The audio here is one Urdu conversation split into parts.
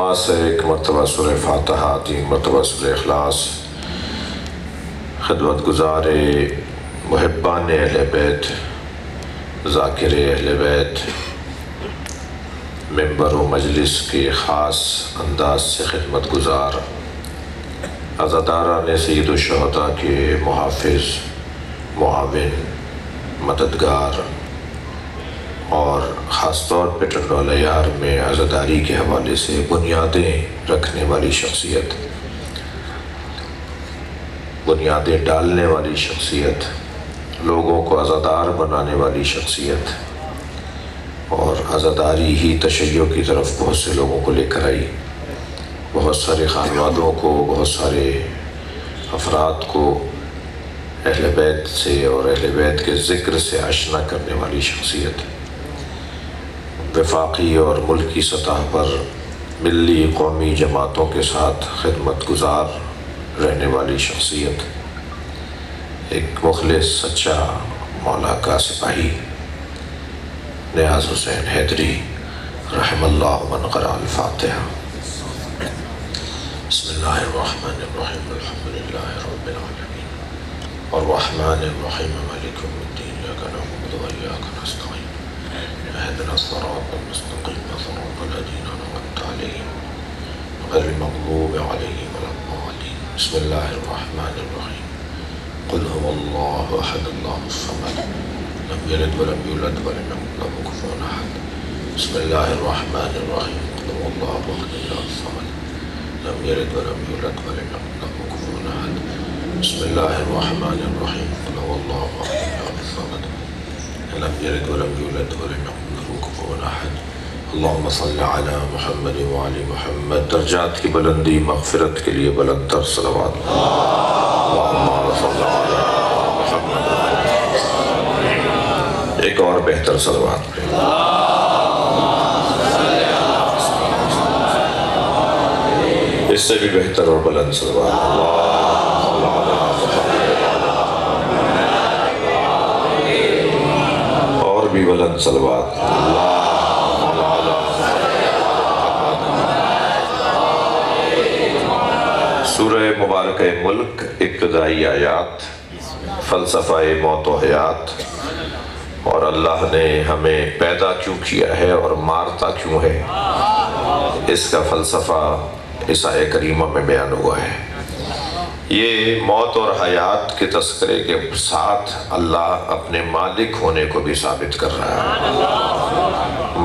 نماز سے ایک مرتبہ سورہ فاتحہ، 3 مرتبہ سورہ اخلاص، خدمت گزار محبان اہل بیت، ذاکر اہل بیت، ممبر و مجلس کے خاص انداز سے خدمت گزار عزاداران سید الشہداء کے محافظ، معاون، مددگار اور خاص طور پہ ٹنڈوالہ یار میں عزاداری کے حوالے سے بنیادیں رکھنے والی شخصیت، بنیادیں ڈالنے والی شخصیت، لوگوں کو عزادار بنانے والی شخصیت، اور عزاداری ہی تشیع کی طرف بہت سے لوگوں کو لے کر آئی، بہت سارے خانوادوں کو، بہت سارے افراد کو اہل بیت سے اور اہل بیت کے ذکر سے آشنا کرنے والی شخصیت، وفاقی اور ملکی سطح پر ملی قومی جماعتوں کے ساتھ خدمت گزار رہنے والی شخصیت، ایک مخلص سچا مولا کا سپاہی نیاز حسین حیدری رحم اللہ من قرأ الفاتحہ۔ بسم اللہ الرحمن الرحیم، الحمد للہ رب العالمین الرحمن الرحیم مالک یوم الدین، ایاک نعبد و ایاک نستعین، اهدنا الصراط المستقیم صراط الذین انعمت علیہم غیر المغضوب علیہم ولا الضالین۔ بسم اللہ الرحمن الرحیم، قل هو اللہ احد اللہ الصمد لم یلد ولم یولد ولم یکن له کفوا احد۔ بسم اللہ الرحمن الرحیم، قل هو اللہ احد اللہ الصمد لم یلد ولم یولد ولم یکن له کفوا احد۔ بسم اللہ الرحمن الرحیم، قل هو اللہ احد اللہ الصمد لم یلد ولم یولد ولم یکن له کفوا احد۔ اللہم صل علی محمد وعلی محمد۔ درجات کی بلندی، مغفرت کے لیے بلند تر صلوات۔ اللہم صل علی محمد۔ ایک اور بہتر صلوات پہ۔ اس سے بھی بہتر اور بلند صلوات۔ اللہم صل علی محمد۔ اور بھی بلند صلوات۔ سورہ مبارکہ ملک، ابتدائی آیات، فلسفہ موت و حیات، اور اللہ نے ہمیں پیدا کیوں کیا ہے اور مارتا کیوں ہے، اس کا فلسفہ اس آیہ کریمہ میں بیان ہوا ہے۔ یہ موت اور حیات کے تذکرے کے ساتھ اللہ اپنے مالک ہونے کو بھی ثابت کر رہا ہے،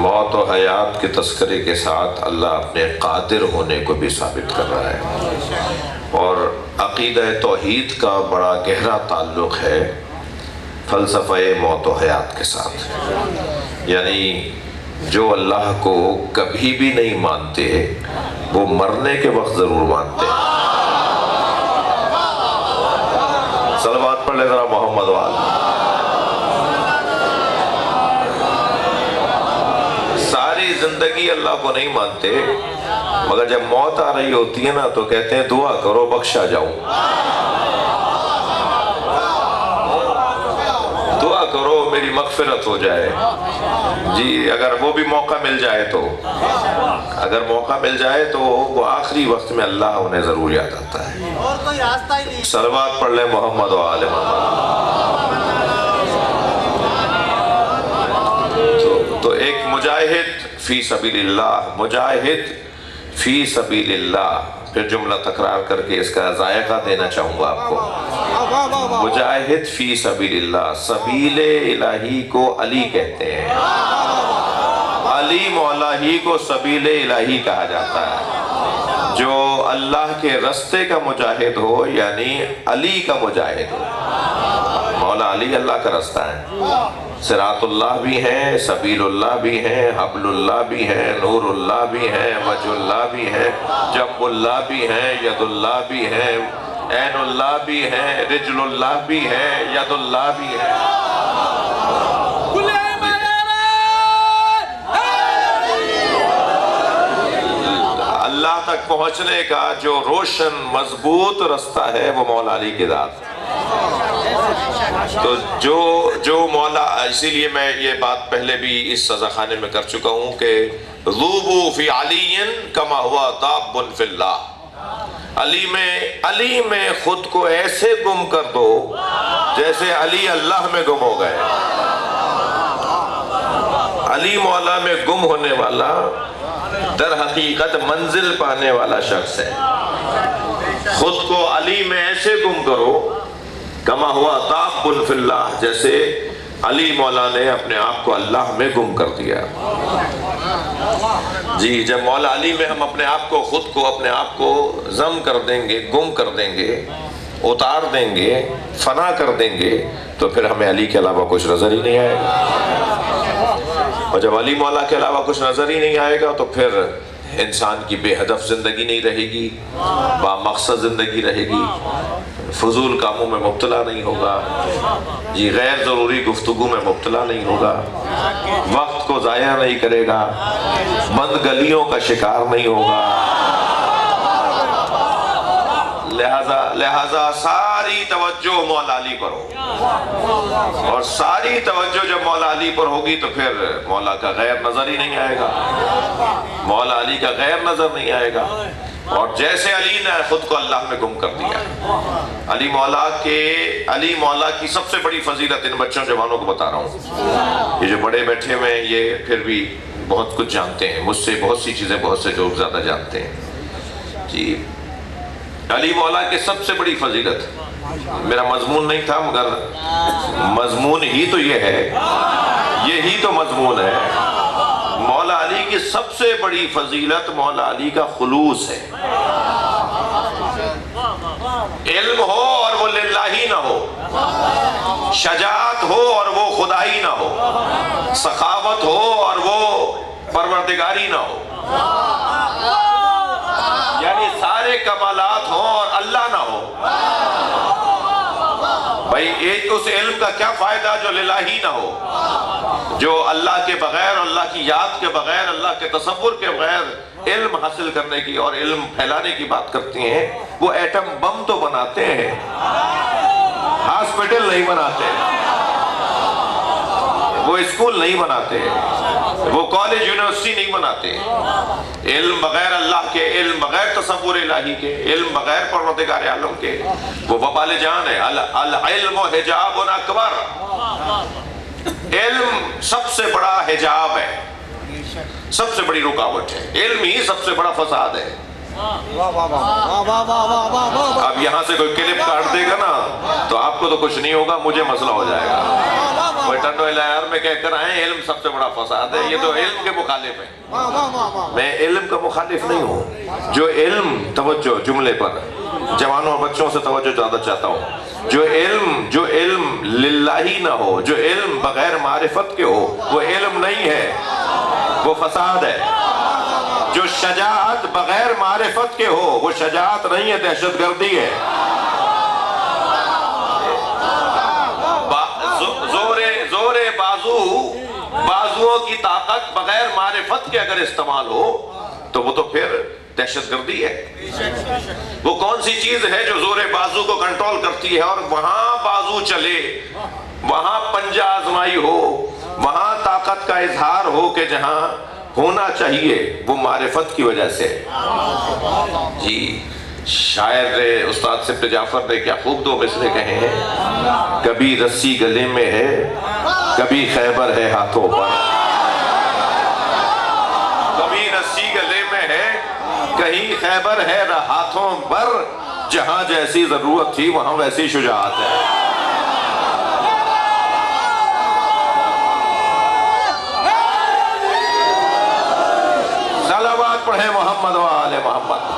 موت و حیات کے تذکرے کے ساتھ اللہ اپنے قادر ہونے کو بھی ثابت کر رہا ہے، اور عقیدہ توحید کا بڑا گہرا تعلق ہے فلسفہ موت و حیات کے ساتھ۔ یعنی جو اللہ کو کبھی بھی نہیں مانتے وہ مرنے کے وقت ضرور مانتے ہیں۔ صلوات پڑھ لے ذرا محمد والا۔ ساری زندگی اللہ کو نہیں مانتے، مگر جب موت آ رہی ہوتی ہے نا تو کہتے ہیں دعا کرو بخشا جاؤں، دعا کرو میری مغفرت ہو جائے۔ جی اگر وہ بھی موقع مل جائے تو، اگر موقع مل جائے تو وہ آخری وقت میں اللہ انہیں ضرور یاد آتا ہے۔ اور کوئی راستہ ہی نہیں۔ صلوات پڑھ لیں محمد و آل محمد۔ تو ایک مجاہد فی سبیل اللہ، مجاہد فی سبیل اللہ، پھر جملہ تکرار کر کے اس کا ذائقہ دینا چاہوں گا آپ کو۔ مجاہد فی سبیل اللہ، سبیل الہی کو علی کہتے ہیں، علی مولا ہی کو سبیل الہی کہا جاتا ہے۔ جو اللہ کے رستے کا مجاہد ہو یعنی علی کا مجاہد ہو، مولا علی اللہ کا رستہ ہے۔ صراط اللہ بھی ہیں، سبیل اللہ بھی ہیں، حبل اللہ بھی ہیں، نور اللہ بھی ہیں، وجہ اللہ بھی ہیں، جنب اللہ بھی ہیں، ید اللہ بھی ہیں، عین اللہ بھی ہیں، رجل اللہ بھی ہیں، ید اللہ بھی ہیں۔ اللہ تک پہنچنے کا جو روشن مضبوط رستہ ہے وہ مولا علی کی ذات۔ تو جو مولا، اسی لیے میں یہ بات پہلے بھی اس سزا خانے میں کر چکا ہوں کہ ذوبوا فی علی کما ہوا ذاب فی اللہ، علی میں خود کو ایسے گم کر دو جیسے علی اللہ میں گم ہو گئے۔ علی مولا میں گم ہونے والا در حقیقت منزل پانے والا شخص ہے۔ خود کو علی میں ایسے گم کرو کما ہوا ذاب فی اللہ، جیسے علی مولا نے اپنے آپ کو اللہ میں گم کر دیا۔ جی جب مولا علی میں ہم اپنے آپ کو، خود کو، اپنے آپ کو ضم کر دیں گے، گم کر دیں گے، اتار دیں گے، فنا کر دیں گے، تو پھر ہمیں علی کے علاوہ کچھ نظر ہی نہیں آئے گا۔ اور جب علی مولا کے علاوہ کچھ نظر ہی نہیں آئے گا تو پھر انسان کی بے ہدف زندگی نہیں رہے گی، با مقصد زندگی رہے گی، فضول کاموں میں مبتلا نہیں ہوگا، جی غیر ضروری گفتگو میں مبتلا نہیں ہوگا، وقت کو ضائع نہیں کرے گا، بند گلیوں کا شکار نہیں ہوگا۔ لہذا ساری توجہ مولا علی پر ہو، اور ساری توجہ جب مولا علی پر ہوگی تو پھر مولا کا غیر نظر ہی نہیں آئے گا، مولا علی کا غیر نظر نہیں آئے گا۔ اور جیسے علی نے خود کو اللہ میں گم کر دیا، علی مولا کی سب سے بڑی فضیلت ان بچوں جوانوں کو بتا رہا ہوں، یہ جو بڑے بیٹھے ہوئے ہیں یہ پھر بھی بہت کچھ جانتے ہیں، مجھ سے بہت سی چیزیں بہت سے لوگ زیادہ جانتے ہیں۔ جی علی مولا کی سب سے بڑی فضیلت، میرا مضمون نہیں تھا مگر مضمون ہی تو یہ ہے، یہی تو مضمون ہے۔ مولا علی کی سب سے بڑی فضیلت مولا علی کا خلوص ہے۔ علم ہو اور وہ للہ نہ ہو، شجاعت ہو اور وہ خدائی نہ ہو، سخاوت ہو اور وہ پروردگاری نہ ہو، یعنی سارے کمالات ہوں اور اللہ نہ ہو۔ بھائی ایک اس علم کا کیا فائدہ جو للہی نہ ہو، جو اللہ کے بغیر، اللہ کی یاد کے بغیر، اللہ کے تصور کے بغیر علم حاصل کرنے کی اور علم پھیلانے کی بات کرتی ہیں۔ وہ ایٹم بم تو بناتے ہیں، ہاسپٹل نہیں بناتے، وہ اسکول نہیں بناتے، وہ کالج یونیورسٹی نہیں بناتے۔ علم بغیر اللہ کے، علم بغیر تصور الہی کے، علم بغیر پروردگار عالم کے، وہ وبال جان ہے۔ العلم حجاب اکبر، علم سب سے بڑا حجاب ہے، سب سے بڑی رکاوٹ ہے، علم ہی سب سے بڑا فساد ہے۔ اب یہاں سے کوئی کلپ کاٹ دے گا نا تو آپ کو تو کچھ نہیں ہوگا، مجھے مسئلہ ہو جائے گا۔ کوئی ٹنڈو الہیار میں کہہ کر آئیں علم سب سے بڑا فساد ہے، یہ تو علم کے مخالف ہے۔ میں علم کا مخالف نہیں ہوں، جو علم، توجہ جملے پر، جوانوں اور بچوں سے توجہ زیادہ چاہتا ہوں، جو علم للہی نہ ہو، جو علم بغیر معرفت کے ہو، وہ علم نہیں ہے، وہ فساد ہے۔ جو شجاعت بغیر معرفت کے ہو، وہ شجاعت نہیں ہے، دہشت گردی ہے۔ زور بازوؤں کی طاقت بغیر معرفت کے اگر استعمال ہو تو وہ تو پھر دہشت گردی ہے۔ وہ کون سی چیز ہے جو زور بازو کو کنٹرول کرتی ہے اور وہاں بازو چلے، وہاں پنجہ آزمائی ہو، وہاں طاقت کا اظہار ہو کہ جہاں ہونا چاہیے، وہ معرفت کی وجہ سے۔ جی شاعر استاد سبت جعفر نے کیا خوب دو مصرے کہے ہیں، کبھی رسی گلے میں ہے، کبھی خیبر ہے ہاتھوں پر۔ کبھی رسی گلے میں ہے، کہیں خیبر ہے ہاتھوں پر، جہاں جیسی ضرورت تھی وہاں ویسی شجاعت ہے۔ صلوات پڑھیں محمد و آل محمد۔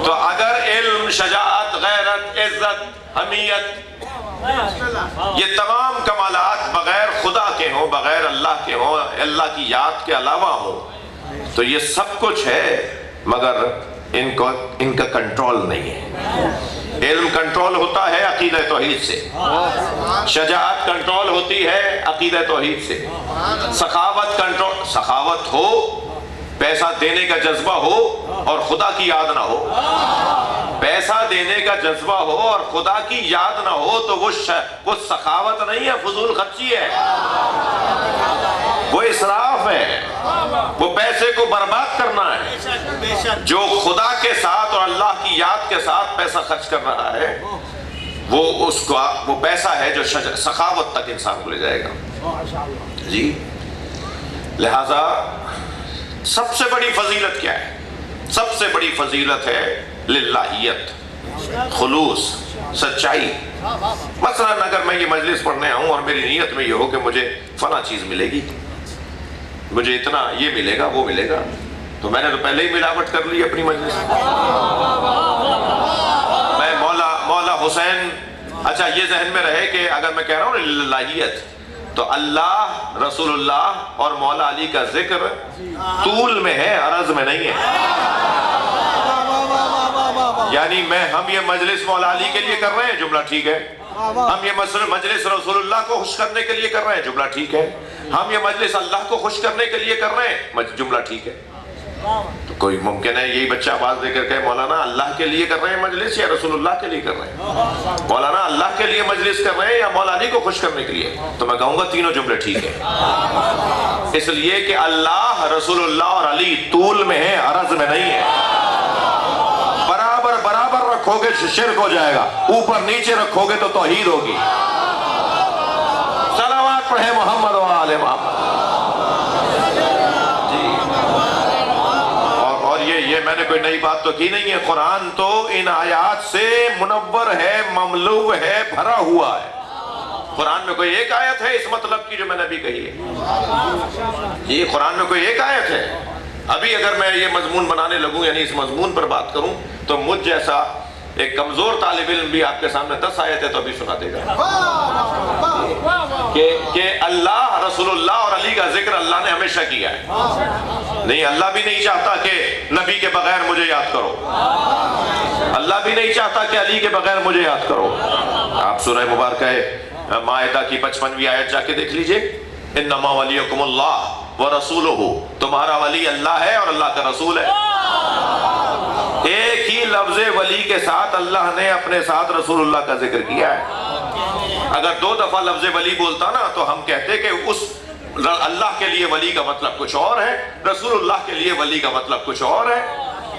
تو اگر علم، شجاعت، غیرت، عزت، حمیت، یہ تمام کمالات بغیر خدا کے ہوں، بغیر اللہ کے ہوں، اللہ کی یاد کے علاوہ ہوں، تو یہ سب کچھ ہے مگر ان کا کنٹرول نہیں ہے۔ علم کنٹرول ہوتا ہے عقیدہ توحید سے، شجاعت کنٹرول ہوتی ہے عقیدہ توحید سے، سخاوت ہو، پیسہ دینے کا جذبہ ہو اور خدا کی یاد نہ ہو، پیسہ دینے کا جذبہ ہو اور خدا کی یاد نہ ہو تو وہ سخاوت نہیں ہے، فضول خرچی ہے، وہ اسراف ہے، وہ پیسے کو برباد کرنا ہے۔ جو خدا کے ساتھ اور اللہ کی یاد کے ساتھ پیسہ خرچ کر رہا ہے وہ پیسہ ہے جو سخاوت تک انسان کو لے جائے گا جی۔ لہذا سب سے بڑی فضیلت کیا ہے؟ سب سے بڑی فضیلت ہے للہیت، خلوص، سچائی۔ مثلا اگر میں یہ مجلس پڑھنے آؤں اور میری نیت میں یہ ہو کہ مجھے فلاں چیز ملے گی، مجھے اتنا یہ ملے گا وہ ملے گا، تو میں نے تو پہلے ہی ملاوٹ کر لی اپنی مجلس میں۔ مولا حسین، اچھا یہ ذہن میں رہے کہ اگر میں کہہ رہا ہوں للہیت تو اللہ، رسول اللہ اور مولا علی کا ذکر طول میں ہے، عرض میں نہیں ہے۔ یعنی ہم یہ مجلس مولا علی کے لیے کر رہے ہیں، جملہ ٹھیک ہے۔ ہم یہ مجلس رسول اللہ کو خوش کرنے کے لیے کر رہے ہیں، جملہ ٹھیک ہے۔ ہم یہ مجلس اللہ کو خوش کرنے کے لیے کر رہے ہیں، جملہ ٹھیک ہے۔ تو کوئی ممکن ہے یہی بچہ آواز دے کر کہے مولانا اللہ کے لیے کر رہے ہیں مجلس یا رسول اللہ کے لیے کر رہے ہیں؟ مولانا اللہ کے لیے مجلس کر رہے ہیں یا مولا علی کو خوش کرنے کے لیے؟ تو میں کہوں گا تینوں جملے ٹھیک ہے، اس لیے کہ اللہ، رسول اللہ اور علی طول میں ہے، عرض میں نہیں ہے۔ برابر رکھو گے شرک ہو جائے گا، اوپر نیچے رکھو گے تو توحید ہوگی۔ صلوات پڑھے محمد و آل محمد جی۔ اور یہ میں نے کوئی نئی بات تو کی نہیں ہے، قرآن تو ان آیات سے منور ہے، مملو ہے، بھرا ہوا ہے۔ قرآن میں کوئی ایک آیت ہے اس مطلب کی جو میں نے ابھی کہی ہے؟ یہ قرآن میں کوئی ایک آیت ہے؟ ابھی اگر میں یہ مضمون بنانے لگوں، یعنی اس مضمون پر بات کروں، تو مجھ جیسا ایک کمزور طالب علم بھی آپ کے سامنے 10 آیتیں تو ابھی سنا دے گا کہ اللہ، رسول اللہ اور علی کا ذکر اللہ نے ہمیشہ کیا ہے۔ نہیں، اللہ بھی نہیں چاہتا کہ نبی کے بغیر مجھے یاد کرو، اللہ بھی نہیں چاہتا کہ علی کے بغیر مجھے یاد کرو۔ آپ سورہ مبارکہ مائدہ کی 55ویں آیت جا کے دیکھ لیجئے، انما ولیکم اللہ ورسولہ، تمہارا ولی اللہ ہے اور اللہ کا رسول ہے۔ ایک ہی لفظ ولی کے ساتھ اللہ نے اپنے ساتھ رسول اللہ کا ذکر کیا ہے۔ اگر 2 دفعہ لفظ ولی بولتا نا تو ہم کہتے کہ اس اللہ کے لیے ولی کا مطلب کچھ اور ہے، رسول اللہ کے لیے ولی کا مطلب کچھ اور ہے،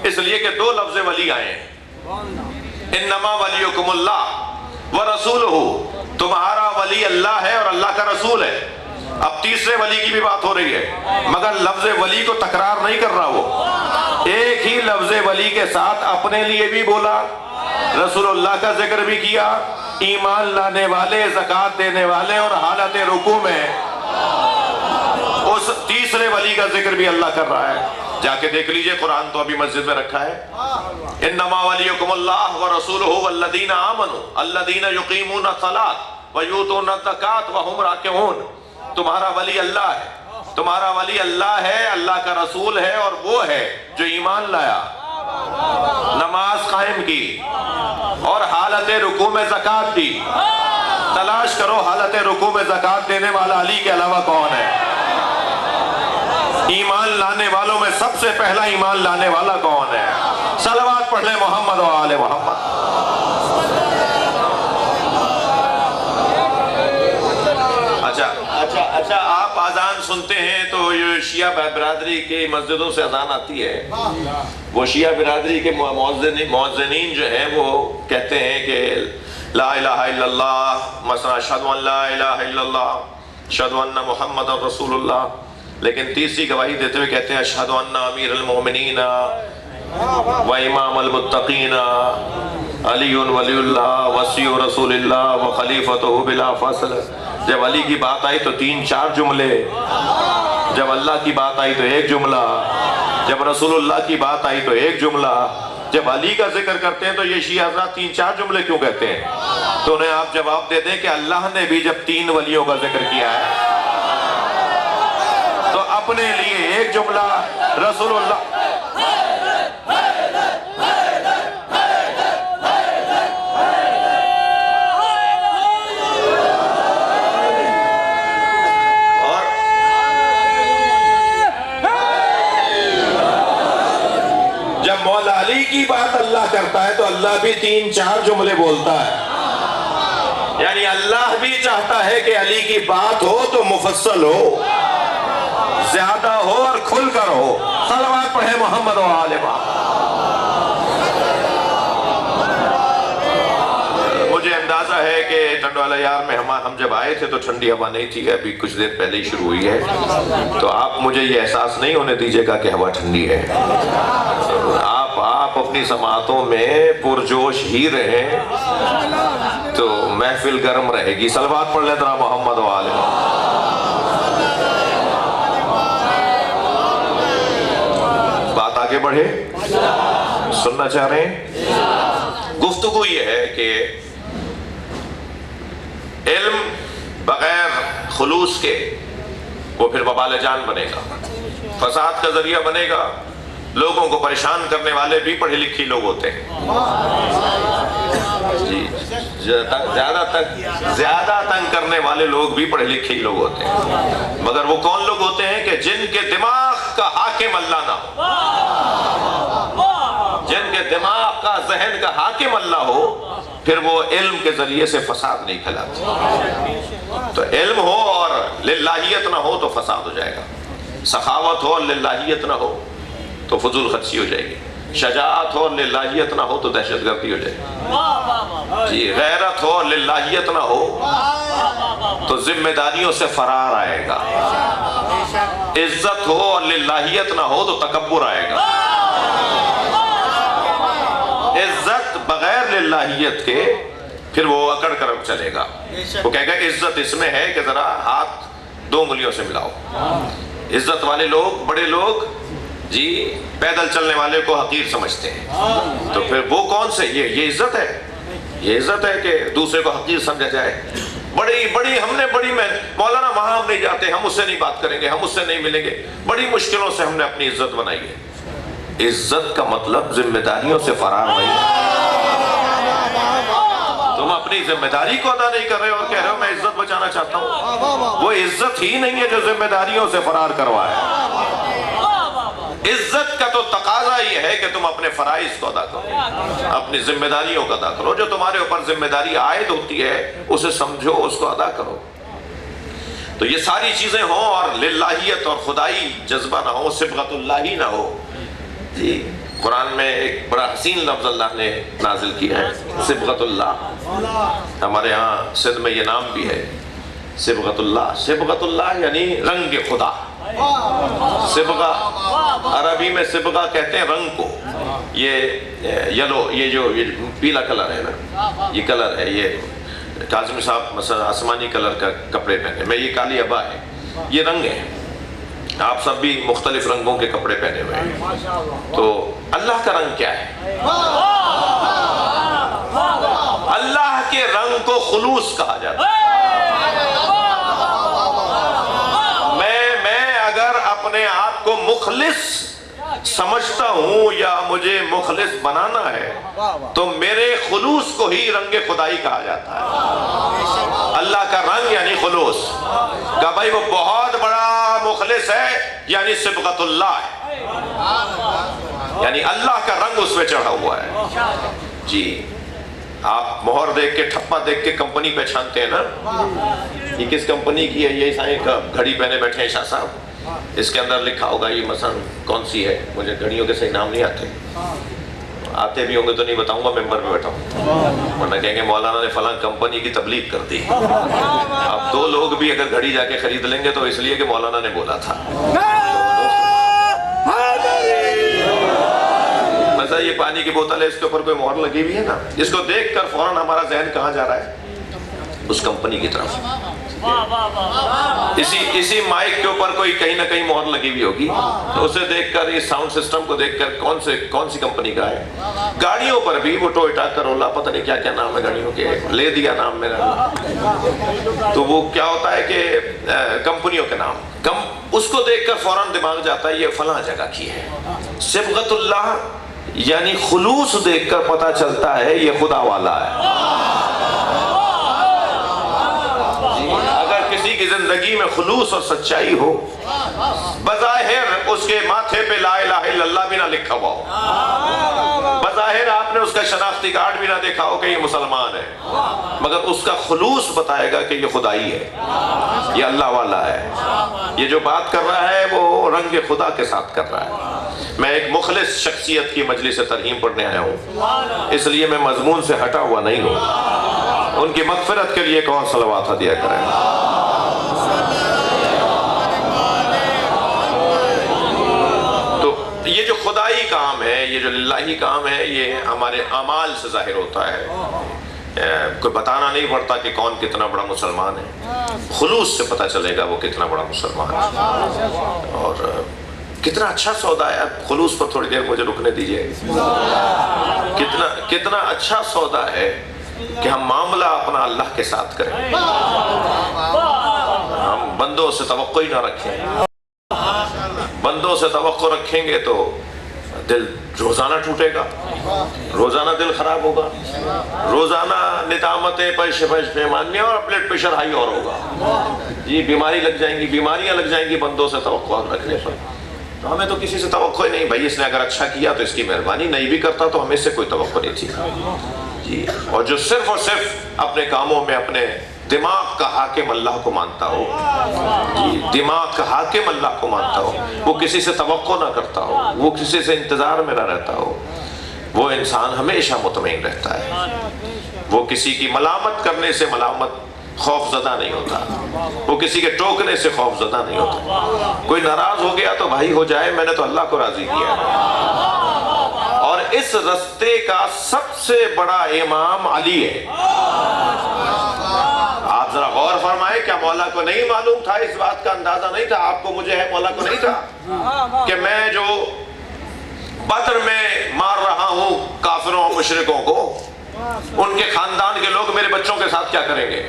اس لیے کہ 2 لفظ ولی آئے ہیں۔ انما ولیکم اللہ ورسولہ، تمہارا ولی اللہ ہے اور اللہ کا رسول ہے۔ اب تیسرے ولی کی بھی بات ہو رہی ہے، مگر لفظ ولی کو تکرار نہیں کر رہا، وہ ایک ہی لفظ ولی کے ساتھ اپنے لیے بھی بولا، رسول اللہ کا ذکر بھی کیا، ایمان لانے والے، زکوٰۃ دینے والے اور حالت رکوع میں اس تیسرے ولی کا ذکر بھی اللہ کر رہا ہے۔ جا کے دیکھ لیجئے، قرآن تو ابھی مسجد میں رکھا ہے۔ انما ولیکم اللہ ورسولہ والذین آمنوا الذین یقیمون الصلاۃ ویؤتون الزکاۃ وہم راکعون۔ تمہارا ولی اللہ ہے، تمہارا ولی اللہ ہے، اللہ کا رسول ہے، اور وہ ہے جو ایمان لایا، نماز قائم کی اور حالت رکوع میں زکوٰۃ دی۔ تلاش کرو حالت رکوع میں زکوٰۃ دینے والا علی کے علاوہ کون ہے؟ ایمان لانے والوں میں سب سے پہلا ایمان لانے والا کون ہے؟ صلوات پڑھ لیں محمد و آل محمد۔ اچھا آپ اذان سنتے ہیں تو یہ شیعہ برادری کی مسجدوں سے اذان آتی ہے، وہ شیعہ برادری کے مؤذنین جو ہیں وہ کہتے ہیں کہ لا الہ الا اللہ، مثلا اشہد ان لا الہ الا اللہ، اشہد ان محمد رسول اللہ، لیکن تیسری گواہی دیتے ہوئے کہتے ہیں اشہد ان امیر المؤمنین و امام المتقین علی ولی اللہ وصی رسول اللہ و خلیفۃہ بلا فصل۔ جب علی کی بات آئی تو 3-4 جملے، جب اللہ کی بات آئی تو 1 جملہ، جب رسول اللہ کی بات آئی تو 1 جملہ، جب علی کا ذکر کرتے ہیں تو یہ شیعہ حضرات 3-4 جملے کیوں کہتے ہیں؟ تو انہیں آپ جواب دے دیں کہ اللہ نے بھی جب 3 ولیوں کا ذکر کیا ہے تو اپنے لیے 1 جملہ، رسول اللہ مولا علی کی بات اللہ کرتا ہے تو اللہ بھی 3-4 جملے بولتا ہے، یعنی اللہ بھی چاہتا ہے کہ علی کی بات ہو تو مفصل ہو، زیادہ ہو اور کھل کر ہو۔ صلوات پڑھے محمد و آل محمد۔ مجھے اندازہ ہے کہ ٹنڈوالا یار میں ہم جب آئے تھے تو ٹھنڈی ہوا نہیں تھی، ابھی کچھ دیر پہلے ہی شروع ہوئی ہے، تو آپ مجھے یہ احساس نہیں ہونے دیجیے گا کہ ہوا ٹھنڈی ہے۔ آپ اپنی سماعتوں میں پرجوش ہی رہیں تو محفل گرم رہے گی۔ صلوات پڑھ لیں ذرا محمد و آل محمد۔ بات آگے بڑھے، سننا چاہ رہے ہیں؟ گفتگو یہ ہے کہ علم بغیر خلوص کے وہ پھر وبال جان بنے گا، فساد کا ذریعہ بنے گا، لوگوں کو پریشان کرنے والے بھی پڑھے لکھی لوگ ہوتے ہیں، جی زیادہ تنگ کرنے والے لوگ بھی پڑھے لکھے ہی لوگ ہوتے ہیں، مگر وہ کون لوگ ہوتے ہیں کہ جن کے دماغ کا حاکم اللہ نہ ہو، جن کے دماغ کا ذہن کا حاکم اللہ ہو، پھر وہ علم کے ذریعے سے فساد نہیں پھیلاتے۔ تو علم ہو اور للہیت نہ ہو تو فساد ہو جائے گا، سخاوت ہو اور للہیت نہ ہو تو فضول خرچی ہو جائے گی، شجاعت ہو اور للہیت نہ ہو تو دہشت گردی ہو جائے گی، جی غیرت ہو اور للہیت نہ ہو تو ذمہ داریوں سے فرار آئے گا، عزت ہو اور للہیت نہ ہو تو تکبر آئے گا، عزت بغیر للہیت کے پھر وہ اکڑ کر چلے گا، وہ کہے گا عزت اس میں ہے کہ ذرا ہاتھ 2 انگلیوں سے ملاؤ۔ عزت والے لوگ، بڑے لوگ جی پیدل چلنے والے کو حقیر سمجھتے ہیں، تو پھر وہ کون سے، یہ عزت ہے؟ یہ عزت ہے کہ دوسرے کو حقیر سمجھا جائے؟ بڑی ہم نے بڑی مولانا وہاں ہم نہیں جاتے، ہم اس سے نہیں بات کریں گے، ہم اس سے نہیں ملیں گے، بڑی مشکلوں سے ہم نے اپنی عزت بنائی ہے۔ عزت کا مطلب ذمہ داریوں سے فرار نہیں ہے۔ تم اپنی ذمہ داری کو ادا نہیں کر رہے اور کہہ رہے ہو میں عزت بچانا چاہتا ہوں، وہ عزت ہی نہیں ہے جو ذمہ داریوں سے فرار کروائے۔ عزت کا تو تقاضا یہ ہے کہ تم اپنے فرائض کو ادا کرو، اپنی ذمہ داریوں کو ادا کرو، جو تمہارے اوپر ذمہ داری عائد ہوتی ہے اسے سمجھو، اس کو ادا کرو۔ تو یہ ساری چیزیں ہوں اور للہیت اور خدائی جذبہ نہ ہو، صبغت اللہ ہی نہ ہو۔ جی قرآن میں ایک بڑا حسین لفظ اللہ نے نازل کیا ہے، صبغت اللہ۔ ہمارے ہاں سندھ میں یہ نام بھی ہے صبغت اللہ۔ صبغت اللہ یعنی رنگ خدا۔ صبغہ عربی میں صبغہ کہتے ہیں رنگ کو، یہ یلو، یہ جو پیلا کلر ہے نا، یہ کلر ہے، یہ کاظمی صاحب مثلا آسمانی کلر کا کپڑے پہنے، میں یہ کالی ابا ہے، یہ رنگ ہے، آپ سب بھی مختلف رنگوں کے کپڑے پہنے ہوئے ہیں۔ تو اللہ کا رنگ کیا ہے؟ اللہ کے رنگ کو خلوص کہا جاتا ہے۔ میں اگر اپنے آپ کو مخلص سمجھتا ہوں یا مجھے مخلص بنانا ہے تو میرے خلوص کو ہی رنگ خدائی کہا جاتا ہے۔ اللہ کا رنگ یعنی خلوص، کہ بھائی وہ بہت بڑا مخلص ہے یعنی صبغت اللہ ہے، یعنی اللہ کا رنگ اس میں چڑھا ہوا ہے۔ جی آپ مہر دیکھ کے، ٹھپا دیکھ کے کمپنی پہچانتے ہیں نا، یہ کس کمپنی کی ہے، یہ سائیں گھڑی پہنے بیٹھے ہیں شاہ صاحب، اس کے اندر لکھا ہوگا یہ مثلا کون سی ہے، مجھے گھڑیوں کے صحیح نام نہیں آتے بھی ہوں گے تو نہیں بتاؤں گا، ممبر پہ بیٹھا ہوں، ورنہ کہیں گے مولانا نے فلاں کمپنی کی تبلیغ کر دی۔ اب 2 لوگ بھی اگر گھڑی جا کے خرید لیں گے تو اس لیے کہ مولانا نے بولا تھا۔ مثلا یہ پانی کی بوتل ہے، اس کے اوپر کوئی مہر لگی ہوئی ہے نا، اس کو دیکھ کر فوراً ہمارا ذہن کہاں جا رہا ہے؟ اس کمپنی کی طرف۔ اسی مائک کے اوپر کوئی کہیں نہ کہیں مہر لگی ہوئی ہوگی، تو اسے دیکھ کر، اس ساؤنڈ سسٹم کو دیکھ کر کون سی کمپنی کا ہے۔ گاڑیوں پر بھی وہ ٹویوٹا، کرولا، پتہ نہیں کیا کیا نام ہے گاڑیوں کے، لے دیا نام میرا، تو وہ کیا ہوتا ہے کہ کمپنیوں کے نام، اس کو دیکھ کر فوراً دماغ جاتا ہے یہ فلاں جگہ کی ہے۔ صبغت اللہ یعنی خلوص دیکھ کر پتہ چلتا ہے یہ خدا والا ہے۔ کی زندگی میں خلوص اور سچائی ہو، بظاہر اس کے ماتھے پہ لا الہ الا اللہ بھی نہ لکھا ہوا ہو، بظاہر آپ نے اس کا شناختی کارڈ بھی نہ دیکھا ہو کہ یہ مسلمان ہے، مگر اس کا خلوص بتائے گا کہ یہ خدائی ہے، یہ اللہ والا ہے، یہ جو بات کر رہا ہے وہ رنگ خدا کے ساتھ کر رہا ہے۔ میں ایک مخلص شخصیت کی مجلس ترہیم پڑھنے آیا ہوں، اس لیے میں مضمون سے ہٹا ہوا نہیں ہوں۔ ان کی مغفرت کے لیے کون صلوات دیا کریں۔ تو یہ جو خدائی کام ہے، یہ جو للہی کام ہے، یہ ہمارے اعمال سے ظاہر ہوتا ہے۔ کوئی بتانا نہیں پڑتا کہ کون کتنا بڑا مسلمان ہے، خلوص سے پتہ چلے گا وہ کتنا بڑا مسلمان ہے۔ اور کتنا اچھا سودا ہے، خلوص پر تھوڑی دیر مجھے رکنے دیجئے۔ کتنا اچھا سودا ہے کہ ہم معاملہ اپنا اللہ کے ساتھ کریں، ہم بندوں سے توقع ہی نہ رکھیں۔ بندوں سے توقع رکھیں گے تو دل روزانہ ٹوٹے گا، روزانہ دل خراب ہوگا، روزانہ ندامتیں، پیمانیاں اور بلڈ پریشر ہائی اور ہوگا، یہ بیماری لگ جائیں گی، بیماریاں لگ جائیں گی بندوں سے توقع رکھنے پر۔ تو ہمیں تو کسی سے توقع ہی نہیں، بھائی اس نے اگر اچھا کیا تو اس کی مہربانی، نہیں بھی کرتا تو ہمیں اس سے کوئی توقع نہیں تھی جی۔ اور جو صرف اور صرف اپنے کاموں میں اپنے دماغ کا حاکم اللہ کو مانتا ہو جی، دماغ کا حاکم اللہ کو مانتا ہو، وہ کسی سے توقع نہ کرتا ہو، وہ کسی سے انتظار میں نہ رہتا ہو، وہ انسان ہمیشہ مطمئن رہتا ہے، وہ کسی کی ملامت کرنے سے خوف زدہ نہیں ہوتا، وہ کسی کے ٹوکنے سے خوف زدہ نہیں ہوتا۔ کوئی ناراض ہو گیا تو بھائی ہو جائے، میں نے تو اللہ کو راضی کیا ہے۔ اور اس رستے کا سب سے بڑا امام علی ہے۔ آپ ذرا غور فرمائیں، کیا مولا کو نہیں معلوم تھا، اس بات کا اندازہ نہیں تھا؟ آپ کو مجھے ہے، مولا کو نہیں تھا کہ میں جو بدر میں مار رہا ہوں کافروں اور مشرکوں کو، ان کے خاندان کے لوگ میرے بچوں کے ساتھ کیا کریں گے؟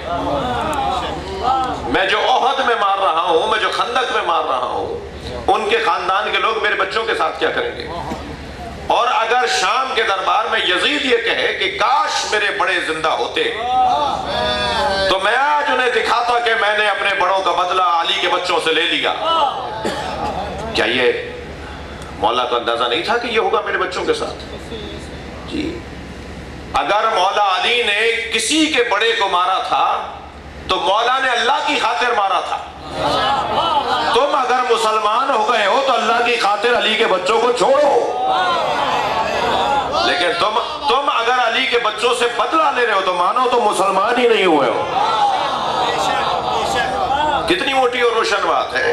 میں جو احد میں مار رہا ہوں، میں جو خندق میں مار رہا ہوں، ان کے خاندان کے لوگ میرے بچوں کے ساتھ کیا کریں گے؟ اور اگر شام کے دربار میں یزید یہ کہے کہ کاش میرے بڑے زندہ ہوتے تو میں آج انہیں دکھاتا کہ میں نے اپنے بڑوں کا بدلہ علی کے بچوں سے لے لیا، کیا یہ مولا کو اندازہ نہیں تھا کہ یہ ہوگا میرے بچوں کے ساتھ؟ جی، اگر مولا علی نے کسی کے بڑے کو مارا تھا تو مولا نے اللہ کی خاطر مارا تھا۔ تم اگر مسلمان ہو گئے ہو تو اللہ کی خاطر علی کے بچوں کو چھوڑو، لیکن تم اگر علی کے بچوں سے بدلہ لے رہے ہو تو مانو تو مسلمان ہی نہیں ہوئے ہو۔ کتنی موٹی اور روشن بات ہے۔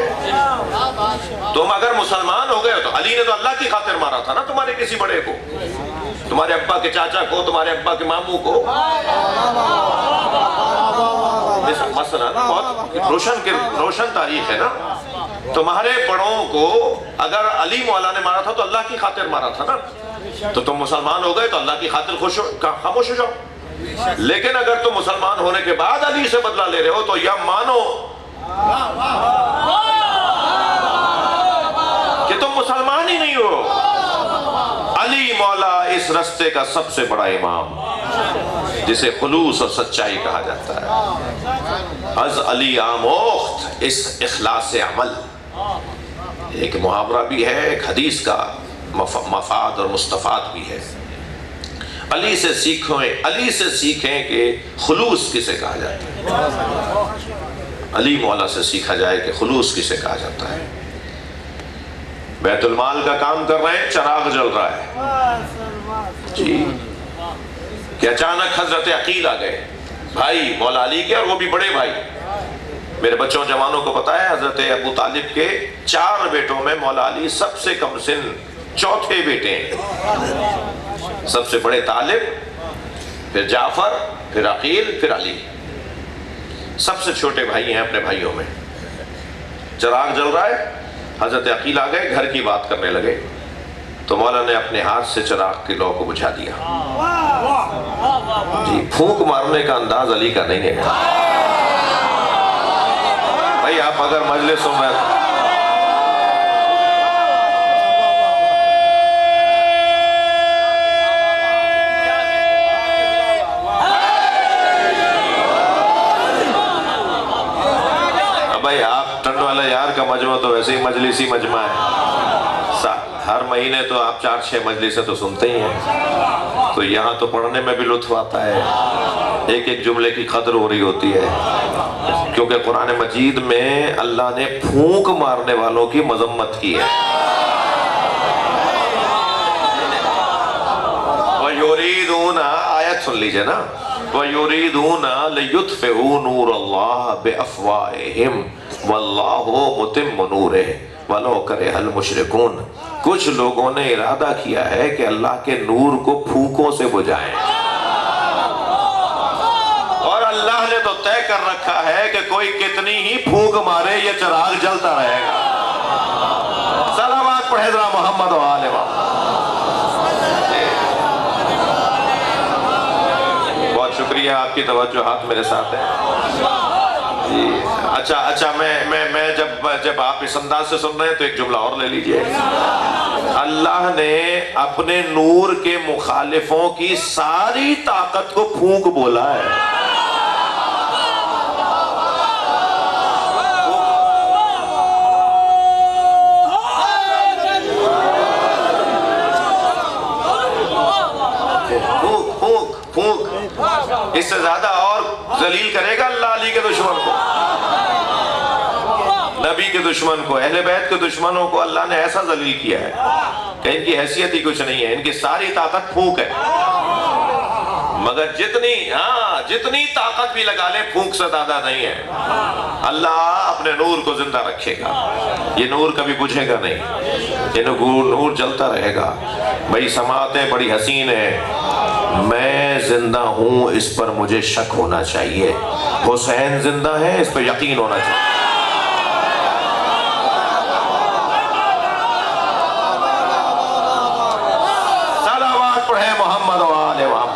تم اگر مسلمان ہو گئے ہو تو علی نے تو اللہ کی خاطر مارا تھا نا تمہارے کسی بڑے کو، تمہارے ابا کے چاچا کو، تمہارے ابا کے ماموں کو۔ مثلا بہت روشن تاریخ ہے نا۔ تمہارے بڑوں کو اگر علی مولا نے مارا تھا تو اللہ کی خاطر مارا تھا نا، تو تم مسلمان ہو گئے تو اللہ کی خاطر خاموش ہو جاؤ۔ لیکن اگر تم مسلمان ہونے کے بعد علی سے بدلہ لے رہے ہو تو یہ مانو کہ تم مسلمان ہی نہیں ہو۔ علی مولا اس رستے کا سب سے بڑا امام، جسے خلوص اور سچائی کہا جاتا ہے۔ از علی آموخت اس اخلاص عمل، ایک محاورہ بھی ہے، ایک حدیث کا مفاد اور مستفاد بھی ہے۔ علی سے سیکھیں کہ خلوص کسے کہا جاتا ہے۔ علی مولا سے سیکھا جائے کہ خلوص کسے کہا جاتا ہے۔ بیت المال کا کام کر رہے ہیں، چراغ جل رہا ہے جی، کہ اچانک حضرت عقیل آ گئے، بھائی مولا علی کے، اور وہ بھی بڑے بھائی۔ میرے بچوں جوانوں کو پتا ہے حضرت ابو طالب کے 4 بیٹوں میں مولا علی سب سے کم سن چوتھے بیٹے ہیں۔ سب سے بڑے طالب، پھر جعفر، پھر عقیل، پھر علی، سب سے چھوٹے بھائی ہیں اپنے بھائیوں میں۔ چراغ جل رہا ہے، حضرت عقیل آ گئے، گھر کی بات کرنے لگے، تو مولا نے اپنے ہاتھ سے چراغ کی لو کو بجھا دیا جی۔ پھونک مارنے کا انداز علی کا نہیں ہے بھائی۔ آپ اگر مجلسوں میں بھائی، آپ ٹنڈ والا یار کا مجمع تو ویسے ہی مجلسی مجمع ہے، ہر مہینے تو آپ 4-6 مجلسیں تو سنتے ہی ہیں، تو یہاں تو پڑھنے میں بھی لطف آتا ہے، ایک ایک جملے کی قدر ہو رہی ہوتی ہے، کیونکہ قرآن مجید میں اللہ نے پھونک مارنے والوں کی مذمت کی ہے۔ وَيُرِيدُونَ آیت سن لیجئے نا، وَيُرِيدُونَ لِيُطْفِئُوا نُورَ اللَّهِ بِأَفْوَاهِهِمْ وَاللَّهُ مُتِمُّ نُورِهِ وَلَوْ كَرِهَ الْمُشْرِكُونَ۔ کچھ لوگوں نے ارادہ کیا ہے کہ اللہ کے نور کو پھونکوں سے بجھائیں، اور اللہ نے تو طے کر رکھا ہے کہ کوئی کتنی ہی پھونک مارے یہ چراغ جلتا رہے گا۔ صلوات پڑھے ذرا محمد و آل محمد۔ بہت شکریہ، آپ کی توجہات میرے ساتھ ہیں جی۔ اچھا میں جب آپ اس انداز سے سن رہے ہیں تو ایک جملہ اور لے لیجئے۔ اللہ نے اپنے نور کے مخالفوں کی ساری طاقت کو پھونک بولا ہے۔ پھونک، اس سے زیادہ اور ذلیل کرے گا اللہ علی کے دشمن کو، نبی کے دشمن کو، اہل بیت کے دشمنوں کو اللہ نے ایسا ذلیل کیا ہے کہ ان کی حیثیت ہی کچھ نہیں ہے، ان کی ساری طاقت پھونک ہے، مگر جتنی طاقت بھی لگا لے پھونک سے زیادہ نہیں ہے۔ اللہ اپنے نور کو زندہ رکھے گا، یہ نور کبھی بجھے گا نہیں، یہ نور جلتا رہے گا۔ بھئی سماعتیں بڑی حسین ہیں، میں زندہ ہوں اس پر مجھے شک ہونا چاہیے، حسین زندہ ہے اس پر یقین ہونا چاہیے۔ صلوات پڑھے محمد و آل محمد۔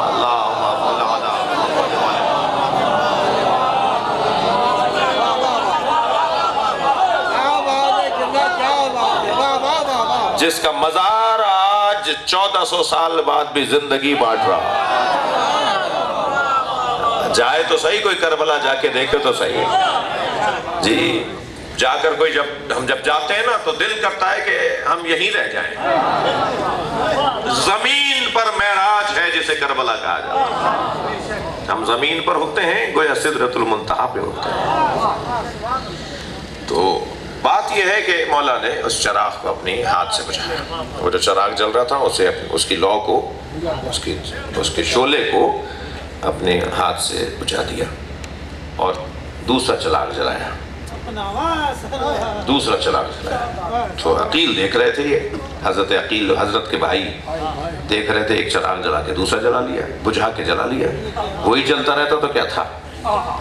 جس کا مزار آج 1400 سال بعد بھی زندگی بانٹ رہا، جائے تو صحیح، کوئی کربلا جا کے دیکھے تو صحیح جی۔ جا کر کوئی ہم جب جاتے ہیں نا تو دل کرتا ہے کہ ہم یہیں رہ جائیں۔ زمین پر معراج ہے جسے کربلا کہا جاتا ہے، ہم زمین پر ہوتے ہیں گویا سدرۃ المنتہا پہ ہوتے ہیں۔ تو بات یہ ہے کہ مولا نے اس چراغ کو اپنی ہاتھ سے بجھایا، وہ جو چراغ جل رہا تھا اس کی لو کو، اس کے شعلے کو اپنے ہاتھ سے بجھا دیا، اور دوسرا چراغ جلایا، تو عقیل دیکھ رہے تھے، یہ حضرت عقیل حضرت کے بھائی دیکھ رہے تھے، ایک چراغ جلا کے دوسرا جلا لیا، بجھا کے جلا لیا، وہی جلتا رہتا تو کیا تھا؟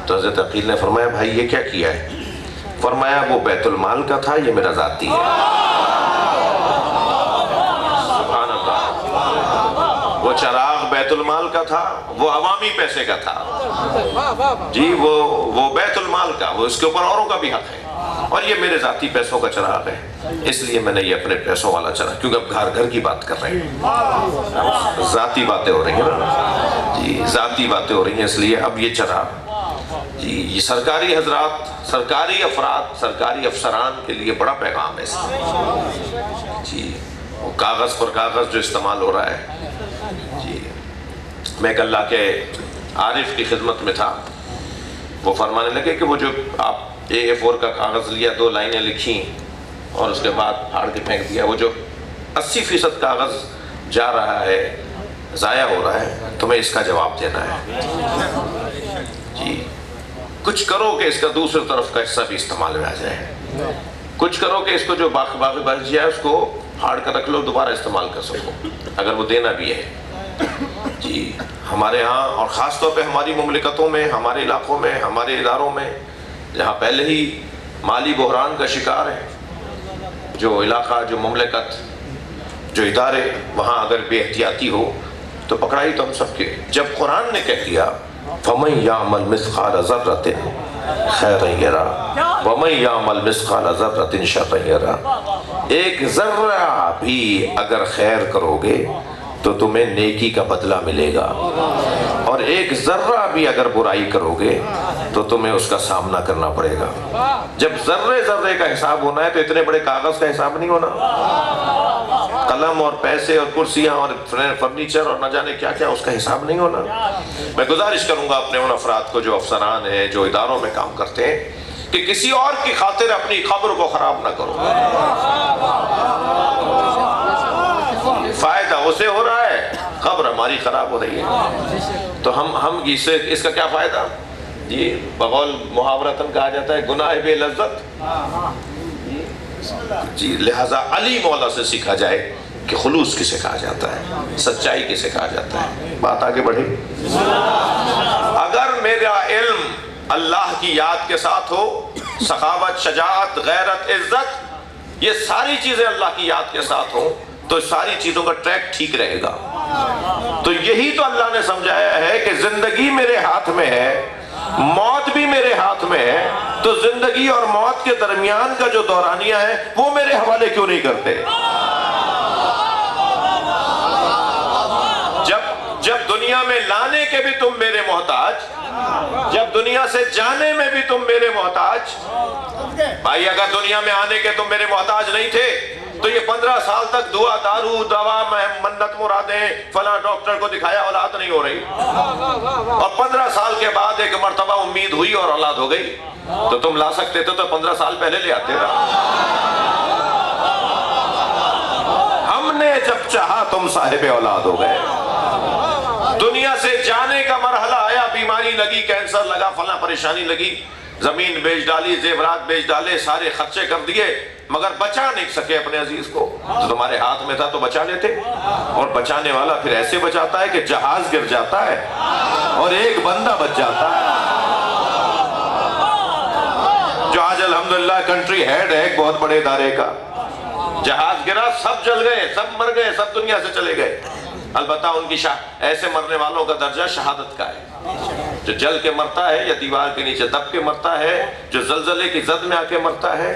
تو حضرت عقیل نے فرمایا بھائی یہ کیا کیا ہے؟ فرمایا وہ بیت المال کا تھا، یہ میرا ذاتی ہے۔ سبحان اللہ، وہ چراغ بیت المال کا تھا، وہ عوامی پیسے کا تھا جی، وہ بیت المال کا، وہ اس کے اوپر اوروں کا بھی حق ہے، اور یہ میرے ذاتی پیسوں کا چراغ ہے، اس لیے میں نے یہ اپنے پیسوں والا چراغ، کیونکہ اب گھر گھر کی بات کر رہے ہیں، ذاتی باتیں ہو رہی ہیں نا جی، ذاتی باتیں ہو رہی ہیں، اس لیے اب یہ چراغ جی، یہ سرکاری حضرات، سرکاری افراد، سرکاری افسران کے لیے بڑا پیغام ہے اس میں جی۔ وہ کاغذ پر کاغذ جو استعمال ہو رہا ہے جی، میں ایک اللہ کے عارف کی خدمت میں تھا، وہ فرمانے لگے کہ وہ جو آپ A4 کا کاغذ لیا، 2 لائنیں لکھی اور اس کے بعد پھاڑ کے پھینک دیا، وہ جو 80% کاغذ جا رہا ہے، ضائع ہو رہا ہے، تمہیں اس کا جواب دینا ہے جی۔ کچھ کرو کہ اس کا دوسری طرف کا حصہ بھی استعمال میں آ جائے، کچھ کرو کہ اس کو جو باقی بچ جائے اس کو پھاڑ کر رکھ لو، دوبارہ استعمال کر سکو اگر وہ دینا بھی ہے جی۔ ہمارے ہاں اور خاص طور پہ ہماری مملکتوں میں، ہمارے علاقوں میں، ہمارے اداروں میں جہاں پہلے ہی مالی بحران کا شکار ہے، جو علاقہ، جو مملکت، جو ادارے، وہاں اگر بے احتیاطی ہو تو پکڑائی تو ہم سب کے۔ جب قرآن نے کہہ دیا فَمَنْ يَعْمَلْ مِثْقَالَ ذَرَّةٍ خَيْرًا يَرَهُ وَمَنْ يَعْمَلْ مِثْقَالَ ذَرَّةٍ شَرًّا يَرَهُ، ایک ذرہ بھی اگر خیر کرو گے تو تمہیں نیکی کا بدلہ ملے گا، اور ایک ذرہ بھی اگر برائی کرو گے تو تمہیں اس کا سامنا کرنا پڑے گا۔ جب ذرے ذرے کا حساب ہونا ہے تو اتنے بڑے کاغذ کا حساب نہیں ہونا۔ قلم اور پیسے اور کرسیاں اور فرنیچر اور نہ جانے کیا کیا، اس کا حساب نہیں ہونا۔ میں گزارش کروں گا اپنے ان افراد کو جو افسران ہیں، جو اداروں میں کام کرتے ہیں، کہ کسی اور کی خاطر اپنی قبر کو خراب نہ کرو۔ فائدہ اسے ہو رہا ہے، قبر ہماری خراب ہو رہی ہے، تو ہم اس کا کیا فائدہ؟ جی بقول محاورتاً کہا جاتا ہے گناہ بے لذت۔ جی لہذا علی مولا سے سیکھا جائے کہ خلوص کسے کہا جاتا ہے، سچائی کسے کہا جاتا ہے۔ بات آگے بڑھی۔ اگر میرا علم اللہ کی یاد کے ساتھ ہو، سخاوت، شجاعت، غیرت، عزت، یہ ساری چیزیں اللہ کی یاد کے ساتھ ہوں، تو ساری چیزوں کا ٹریک ٹھیک رہے گا۔ تو یہی تو اللہ نے سمجھایا ہے کہ زندگی میرے ہاتھ میں ہے، موت بھی میرے ہاتھ میں ہے، تو زندگی اور موت کے درمیان کا جو دورانیہ ہے وہ میرے حوالے کیوں نہیں کرتے؟ جب دنیا میں لانے کے بھی تم میرے محتاج، جب دنیا سے جانے میں بھی تم میرے محتاج۔ بھائی اگر دنیا میں آنے کے تم میرے محتاج نہیں تھے تو یہ 15 سال تک دعا دارو دوا منت مرادیں فلاں ڈاکٹر کو دکھایا اولاد نہیں ہو رہی، اور 15 سال کے بعد ایک مرتبہ امید ہوئی اور اولاد ہو گئی، تو تم لا سکتے تھے تو 15 سال پہلے لے آتے نا۔ ہم نے جب چاہا تم صاحب اولاد ہو گئے۔ دنیا سے جانے کا مرحلہ آیا، بیماری لگی، کینسر لگا، فلاں پریشانی لگی، زمین بیچ ڈالی، زیورات بیچ ڈالے، سارے خرچے کر دیے، مگر بچا نہیں سکے اپنے عزیز کو۔ تو تمہارے ہاتھ میں تھا تو بچا لیتے، اور بچانے والا پھر ایسے بچاتا ہے کہ جہاز گر جاتا ہے اور ایک بندہ بچ جاتا ہے، جو آج الحمدللہ کنٹری ہیڈ ہے ایک بہت بڑے ادارے کا۔ جہاز گرا، سب جل گئے، سب مر گئے، سب دنیا سے چلے گئے۔ البتہ ان کی ایسے مرنے والوں کا درجہ شہادت کا ہے، جو جل کے مرتا ہے یا دیوار کے نیچے دب کے مرتا ہے، جو زلزلے کی زد میں آ کے مرتا ہے،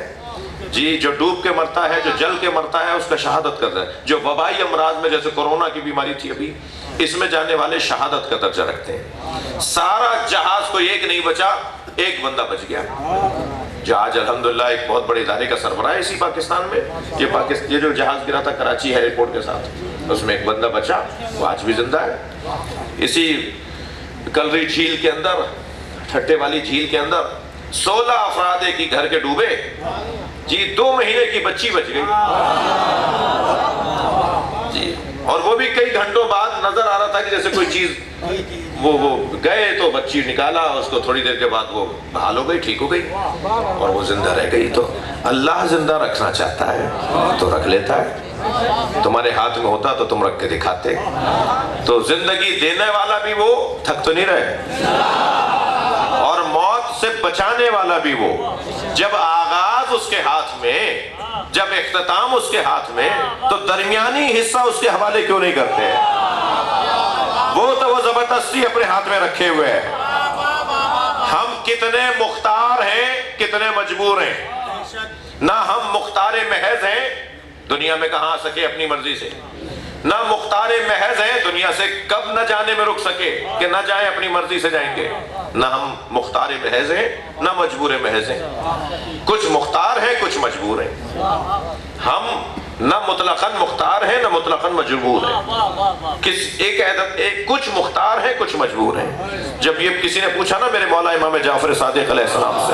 جی جو ڈوب کے مرتا ہے، جو جل کے مرتا ہے، اس کا شہادت کا درجہ ہے۔ جو وبائی امراض میں جیسے کورونا کی بیماری تھی ابھی، اس میں جانے والے شہادت کا درجہ رکھتے ہیں۔ سارا جہاز کوئی ایک نہیں بچا، ایک بندہ بچ گیا، جو آج الحمدللہ ایک بہت بڑے ادارے کا سربراہ ہے اسی پاکستان میں۔ یہ جو جہاز گرا تھا کراچی ایئر پورٹ کے ساتھ، اس میں ایک بندہ بچا، وہ آج بھی زندہ ہے۔ اسی کلری جھیل کے اندر، ٹھٹے والی جھیل کے اندر 16 افراد ایک ہی گھر کے ڈوبے، جی 2 مہینے کی بچی بچ گئی، جی اور وہ بھی کئی گھنٹوں بعد نظر آ رہا تھا کہ جیسے کوئی چیز، وہ گئے تو بچی نکالا، اس کو تھوڑی دیر کے بعد وہ بحال ہو گئی، ٹھیک ہو گئی، اور وہ زندہ رہ گئی۔ تو اللہ زندہ رکھنا چاہتا ہے تو رکھ لیتا ہے، تمہارے ہاتھ میں ہوتا تو تم رکھ کے دکھاتے۔ تو زندگی دینے والا بھی وہ، تھک تو نہیں رہے، اور موت سے بچانے والا بھی وہ۔ جب آغاز اس کے ہاتھ میں، جب اختتام اس کے ہاتھ میں، تو درمیانی حصہ اس کے حوالے کیوں نہیں کرتے؟ وہ تو وہ زبردستی اپنے ہاتھ میں رکھے ہوئے ہیں۔ ہم کتنے مختار ہیں، کتنے مجبور ہیں۔ نہ ہم مختار محض ہیں، دنیا میں کہاں آ سکے اپنی مرضی سے، نہ مختار محض ہیں، دنیا سے کب نہ جانے میں رک سکے کہ نہ جائیں اپنی مرضی سے جائیں گے۔ نہ ہم مختار محض ہیں، نہ مجبور محض ہیں، کچھ مختار ہیں، کچھ مجبور ہیں۔ ہم نہ مطلقاً مختار ہیں، نہ مطلقاً مجبور ہیں، کچھ مختار ہیں، کچھ مجبور ہیں۔ جب یہ کسی نے پوچھا نا میرے مولا امام جعفر صادق علیہ السلام سے،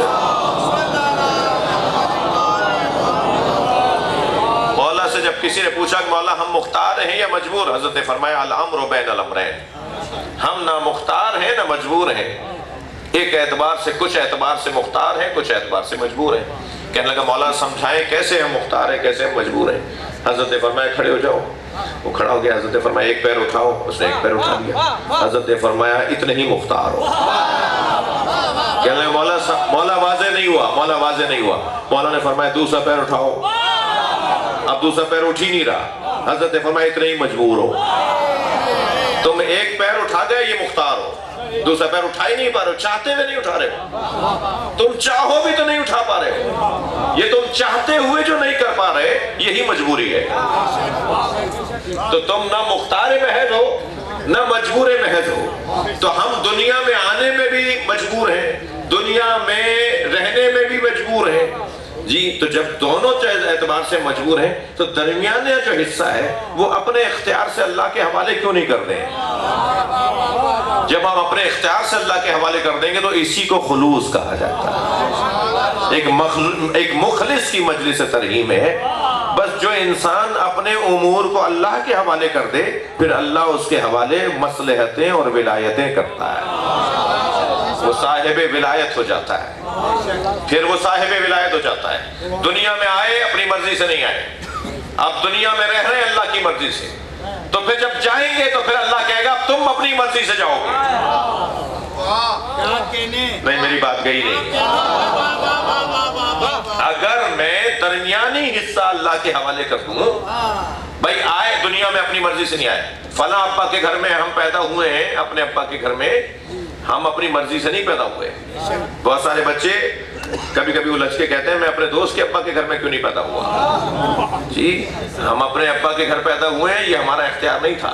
مولا سے جب کسی نے پوچھا کہ مولا ہم مختار ہیں یا مجبور، حضرت نے فرمایا الامر بین الامرین، ہم نہ مختار ہیں نہ مجبور ہیں، ایک اعتبار سے، کچھ اعتبار سے مختار ہیں، کچھ اعتبار سے مجبور ہیں۔ کہنے لگا مولا سمجھائیں کیسے ہم مختار ہیں، کیسے ہم مجبور ہیں؟ حضرت نے فرمایا کھڑے ہو جاؤ، وہ کھڑا ہو گیا۔ حضرت نے فرمایا ایک پیر اٹھاؤ، اس نے ایک پیر اٹھا لیا۔ حضرت نے فرمایا اتنے ہی مختار ہو۔ کہنے لگا مولا واضح نہیں ہوا، مولا واضح نہیں ہوا۔ مولا نے فرمایا دوسرا پیر اٹھاؤ، اب دوسرا پیر اٹھ ہی نہیں رہا۔ حضرت نے فرمایا اتنے ہی مجبور ہو، تم ایک پیر اٹھا گئے یہ مختار ہو، دوسرا پیر اٹھا ہی نہیں پا رہے ہو، چاہتے ہوئے نہیں اٹھا رہے ہو، تم چاہو بھی تو نہیں اٹھا پا رہے ہو، یہ تم چاہتے ہوئے جو نہیں کر پا رہے یہی مجبوری ہے۔ تو تم نہ مختار محض ہو نہ مجبور محض ہو۔ تو ہم دنیا میں آنے میں بھی مجبور ہیں، دنیا میں رہنے میں بھی مجبور ہیں، جی تو جب دونوں اعتبار سے مجبور ہیں تو درمیانے جو حصہ ہے وہ اپنے اختیار سے اللہ کے حوالے کیوں نہیں کر دیں؟ جب ہم اپنے اختیار سے اللہ کے حوالے کر دیں گے تو اسی کو خلوص کہا جاتا ہے۔ ایک مخلص کی مجلس ترحیم ہے، بس جو انسان اپنے امور کو اللہ کے حوالے کر دے پھر اللہ اس کے حوالے مصلحتیں اور ولایتیں کرتا ہے، وہ صاحب ولایت ہو جاتا ہے، پھر وہ صاحب ولایت ہو جاتا ہے۔ دنیا میں آئے اپنی مرضی سے نہیں آئے، اب دنیا میں رہ رہے ہیں اللہ کی مرضی سے، تو پھر جب جائیں گے تو پھر اللہ کہے گا تم اپنی مرضی سے جاؤ گے۔ نہیں میری بات گئی نہیں۔ اگر میں درمیانی حصہ اللہ کے حوالے کر دوں، بھائی آئے دنیا میں اپنی مرضی سے نہیں آئے، فلاں ابا کے گھر میں ہم پیدا ہوئے ہیں، اپنے ابا کے گھر میں ہم اپنی مرضی سے نہیں پیدا ہوئے۔ بہت سارے بچے کبھی کبھی الجھ کے کہتے ہیں میں اپنے دوست کے ابا کے گھر میں کیوں نہیں پیدا ہوا؟ جی ہم اپنے ابا کے گھر پیدا ہوئے ہیں، یہ ہمارا اختیار نہیں تھا۔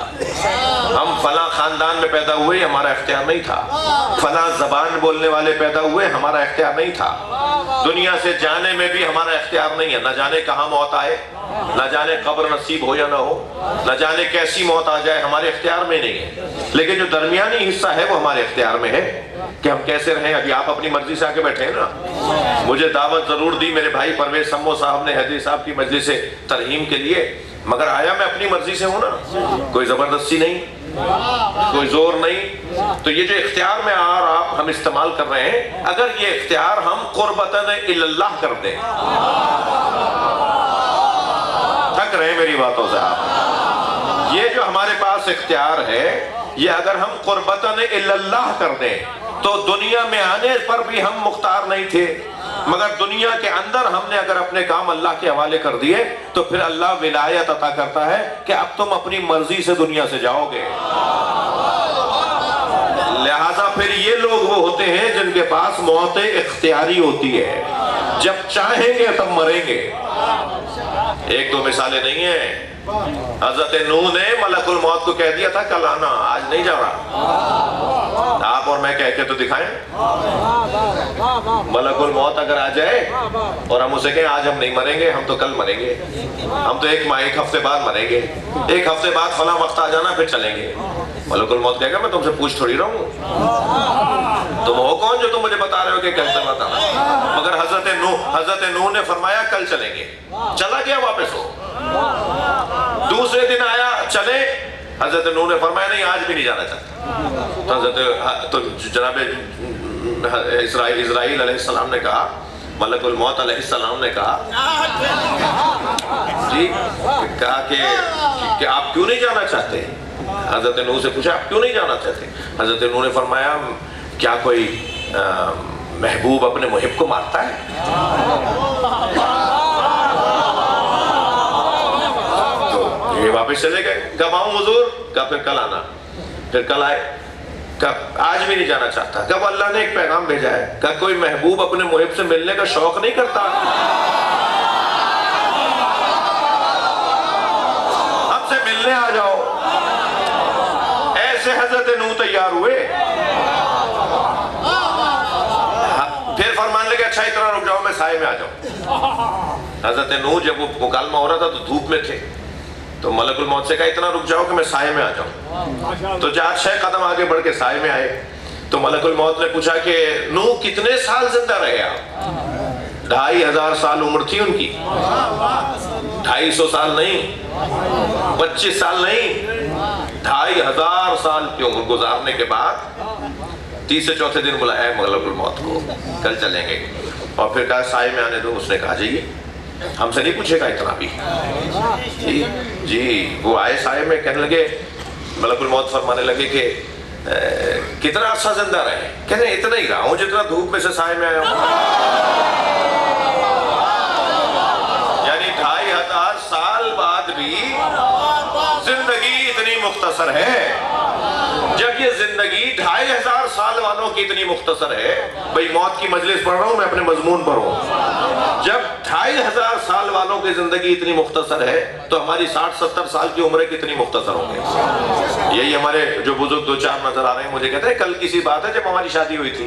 ہم فلاں خاندان میں پیدا ہوئے، یہ ہمارا اختیار نہیں تھا۔ فلاں زبان بولنے والے پیدا ہوئے، ہمارا اختیار نہیں تھا۔ دنیا سے جانے میں بھی ہمارا اختیار نہیں ہے، نہ جانے کہاں موت آئے، نہ جانے قبر نصیب ہو یا نہ ہو، نہ جانے کیسی موت آ جائے، ہمارے اختیار میں نہیں ہے۔ لیکن جو درمیانی حصہ ہے وہ ہمارے اختیار میں ہے کہ ہم کیسے رہیں۔ ابھی آپ اپنی مرضی سے آگے بیٹھے ہیں نا، مجھے دعوت ضرور دی میرے بھائی پرویز سمو صاحب نے حیدری صاحب کی مجلس ترحیم کے لیے، مگر آیا میں اپنی مرضی سے ہوں نا، کوئی زبردستی نہیں، کوئی زور نہیں۔ تو یہ جو اختیار میں آپ ہم استعمال کر رہے ہیں، اگر یہ اختیار ہم قربتاً اللہ کر دیں، تھک رہے ہیں میری باتوں سے آپ، یہ جو ہمارے پاس اختیار ہے یہ اگر ہم قربتاً اللہ کر دیں تو دنیا میں آنے پر بھی ہم مختار نہیں تھے، مگر دنیا کے اندر ہم نے اگر اپنے کام اللہ کے حوالے کر دیے تو پھر اللہ ولایت عطا کرتا ہے کہ اب تم اپنی مرضی سے دنیا سے جاؤ گے۔ لہذا پھر یہ لوگ وہ ہوتے ہیں جن کے پاس موت اختیاری ہوتی ہے، جب چاہیں گے تب مریں گے۔ ایک دو مثالیں نہیں ہیں۔ حضرت نوح نے ملک الموت کو کہہ دیا تھا کل آنا، آج نہیں جا رہا۔ آپ اور میں کہہ کے تو دکھائیں، ملک الموت اگر آ جائے اور ہم اسے کہیں آج ہم نہیں مریں گے، ہم تو کل مریں گے، ہم تو ایک ہفتے بعد مریں گے، ایک ہفتے بعد فلاں وقت آ جانا پھر چلیں گے۔ ملک الموت کہے گا میں تم سے پوچھ تھوڑی رہا ہوں، تم ہو کون جو تم مجھے بتا رہے ہو کہ کل چلا تھا؟ مگر حضرت نوح نے فرمایا کل چلیں گے، چلا گیا واپس ہو۔ دوسرے دن آیا چلے، حضرت نوح نے فرمایا نہیں آج بھی نہیں جانا چاہتا۔ تو جناب اسرائیل علیہ السلام نے کہا، ملک الموت علیہ السلام نے کہا جی، کہا کہ آپ کیوں نہیں جانا چاہتے؟ حضرت نوح سے پوچھا آپ کیوں نہیں جانا چاہتے؟ حضرت نوح نے فرمایا کیا کوئی محبوب اپنے محب کو مارتا ہے؟ تو یہ واپس چلے گئے، کب آؤں حضور؟ کہا پھر کل آنا، پھر کل آئے، کہا آج بھی نہیں جانا چاہتا۔ کب اللہ نے ایک پیغام بھیجا ہے، کہا کوئی محبوب اپنے محب سے ملنے کا شوق نہیں کرتا؟ ہم سے ملنے آ جاؤ۔ ایسے حضرت نوح تیار ہوئے، پھر فرمان لگے اچھا اتنا رک جاؤ میں سائے میں آ جاؤں۔ حضرت نوح جب وہ مکالمہ ہو رہا تھا تو دھوپ میں تھے، تو ملک الموت سے کہا اتنا رک جاؤ کہ میں سائے میں آ جاؤں۔ تو 4-6 قدم آگے بڑھ کے سائے میں آئے تو ملک الموت نے پوچھا کہ نوح کتنے سال زندہ رہے آپ؟ 2500 سال عمر تھی ان کی، 250 سال نہیں، 25 سال نہیں، 2500 سال کی عمر گزارنے کے بعد تیسرے چوتھے دن بلایا ملک الموت کو، کل چلیں گے، اور پھر کہا سائے میں آنے دو۔ اس نے کہا جائیے، ہم سے نہیں پوچھے گا اتنا بھی۔ جی وہ آئے سائے میں، کہنے لگے، ملک الموت فرمانے لگے کہ کتنا عرصہ زندہ رہے؟ کہنے اتنا ہی رہا ہوں جتنا دھوپ میں سے سائے میں آیا ہوں۔ یعنی 2500 سال بعد بھی زندگی اتنی مختصر ہے۔ جب یہ زندگی 2500 سال والوں کی اتنی مختصر ہے، بھئی موت کی مجلس پڑھ رہا ہوں میں اپنے مضمون پر ہوں، جب 2500 سال والوں کی زندگی اتنی مختصر ہے تو ہماری 60-70 سال کی عمریں کتنی مختصر ہوں گے۔ یہی ہمارے جو بزرگ 2-4 نظر آ رہے ہیں، مجھے کہتے ہیں کل کسی بات ہے جب ہماری شادی ہوئی تھی،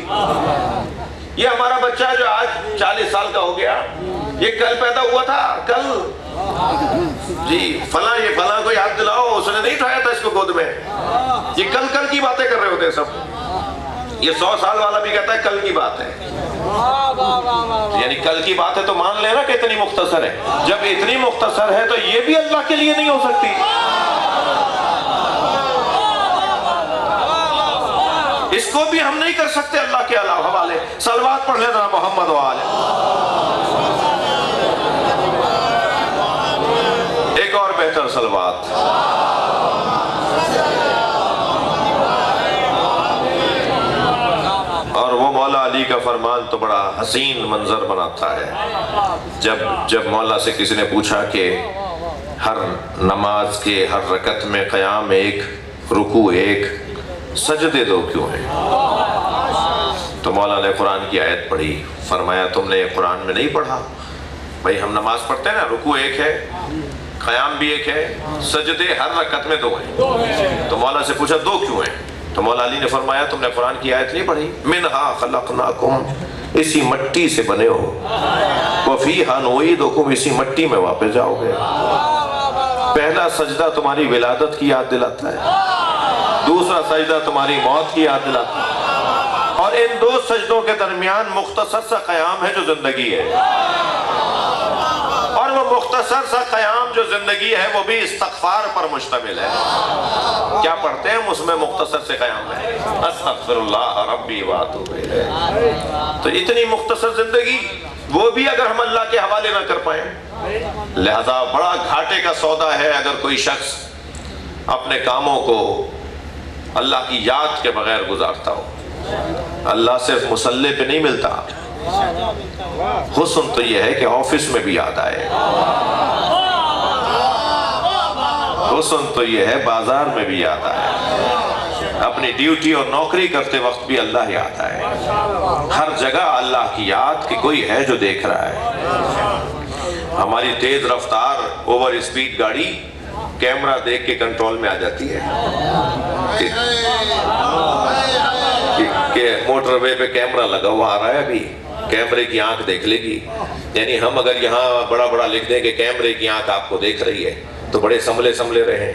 یہ ہمارا بچہ جو آج 40 سال کا ہو گیا، یہ کل پیدا ہوا تھا، کل جی فلاں یہ فلاں کو یاد دلاؤ، اس نے نہیں اٹھایا تھا اس کو گود میں. یہ کل کی باتیں کر رہے ہوتے ہیں سب. یہ 100 سال والا بھی کہتا ہے کل کی بات ہے. یعنی کل کی بات ہے تو مان لینا کہ اتنی مختصر ہے. جب اتنی مختصر ہے تو یہ بھی اللہ کے لیے نہیں ہو سکتی. اس کو بھی ہم نہیں کر سکتے اللہ کے حوالے. صلوات پڑھ لینا محمد وآلہ. ایک اور بہتر صلوات. اور وہ مولا علی کا فرمان تو بڑا حسین منظر بناتا ہے. جب مولا سے کسی نے پوچھا کہ ہر نماز کے ہر رکعت میں قیام ایک، رکوع ایک، سجدے دو کیوں ہیں؟ تو مولا نے قرآن کی آیت پڑھی. فرمایا تم نے قرآن میں نہیں پڑھا؟ بھئی ہم نماز پڑھتے ہیں نا، رکوع ایک ہے، قیام بھی ایک ہے، سجدے ہر رکعت میں 2 ہیں. تو مولا سے پوچھا 2 کیوں ہیں؟ تو مولا علی نے فرمایا تم نے قرآن کی آیت نہیں پڑھی؟ منہا خلقناکم، اسی مٹی سے بنے ہو، وفیہا نعیدکم، اسی مٹی میں واپس جاؤ گے. پہلا سجدہ تمہاری ولادت کی یاد دلاتا ہے، دوسرا سجدہ تمہاری موت کی یاد دلاتا ہے، اور ان 2 سجدوں کے درمیان مختصر سا قیام ہے جو زندگی ہے. اور وہ مختصر سا قیام جو زندگی ہے وہ بھی استغفار پر مشتمل ہے. کیا پڑھتے ہیں اس میں مختصر سے قیام ہے؟ استغفر اللہ ربی واتوب الیہ. تو اتنی مختصر زندگی وہ بھی اگر ہم اللہ کے حوالے نہ کر پائیں، لہذا بڑا گھاٹے کا سودا ہے اگر کوئی شخص اپنے کاموں کو اللہ کی یاد کے بغیر گزارتا ہو. اللہ صرف مصلی پہ نہیں ملتا. حسن تو یہ ہے کہ آفس میں بھی یاد آئے، حسن تو یہ ہے بازار میں بھی یاد آئے، اپنی ڈیوٹی اور نوکری کرتے وقت بھی اللہ یاد آئے. ہر جگہ اللہ کی یاد کہ کوئی ہے جو دیکھ رہا ہے. ہماری تیز رفتار اوور اسپیڈ گاڑی کیمرہ دیکھ کے کنٹرول میں آ جاتی ہے کہ موٹر وے پہ کیمرہ لگا ہوا آ رہا ہے، ابھی کیمرے کی آنکھ دیکھ لے گی. یعنی ہم اگر یہاں بڑا بڑا لکھ دیں کہ کیمرے کی آنکھ آپ کو دیکھ رہی ہے تو بڑے سنبھلے رہیں.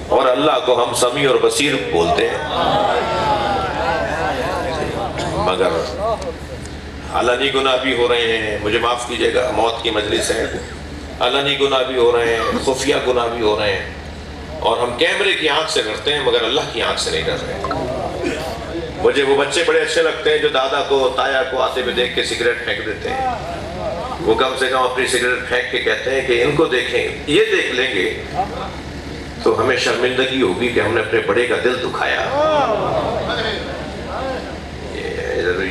اور اللہ کو ہم سمیع اور بصیر بولتے ہیں، مگر علنی گناہ بھی ہو رہے ہیں. مجھے معاف کیجئے گا، موت کی مجلس ہے. علنی گناہ بھی ہو رہے ہیں، خفیہ گناہ بھی ہو رہے ہیں، اور ہم کیمرے کی آنکھ سے کرتے ہیں مگر اللہ کی آنکھ سے نہیں کر رہے. مجھے وہ بچے بڑے اچھے لگتے ہیں جو دادا کو تایا کو آتے ہوئے دیکھ کے سگریٹ پھینک دیتے ہیں. وہ کم سے کم اپنی سگریٹ پھینک کے کہتے ہیں کہ ان کو دیکھیں، یہ دیکھ لیں گے تو ہمیں شرمندگی ہوگی کہ ہم نے اپنے بڑے کا دل دکھایا.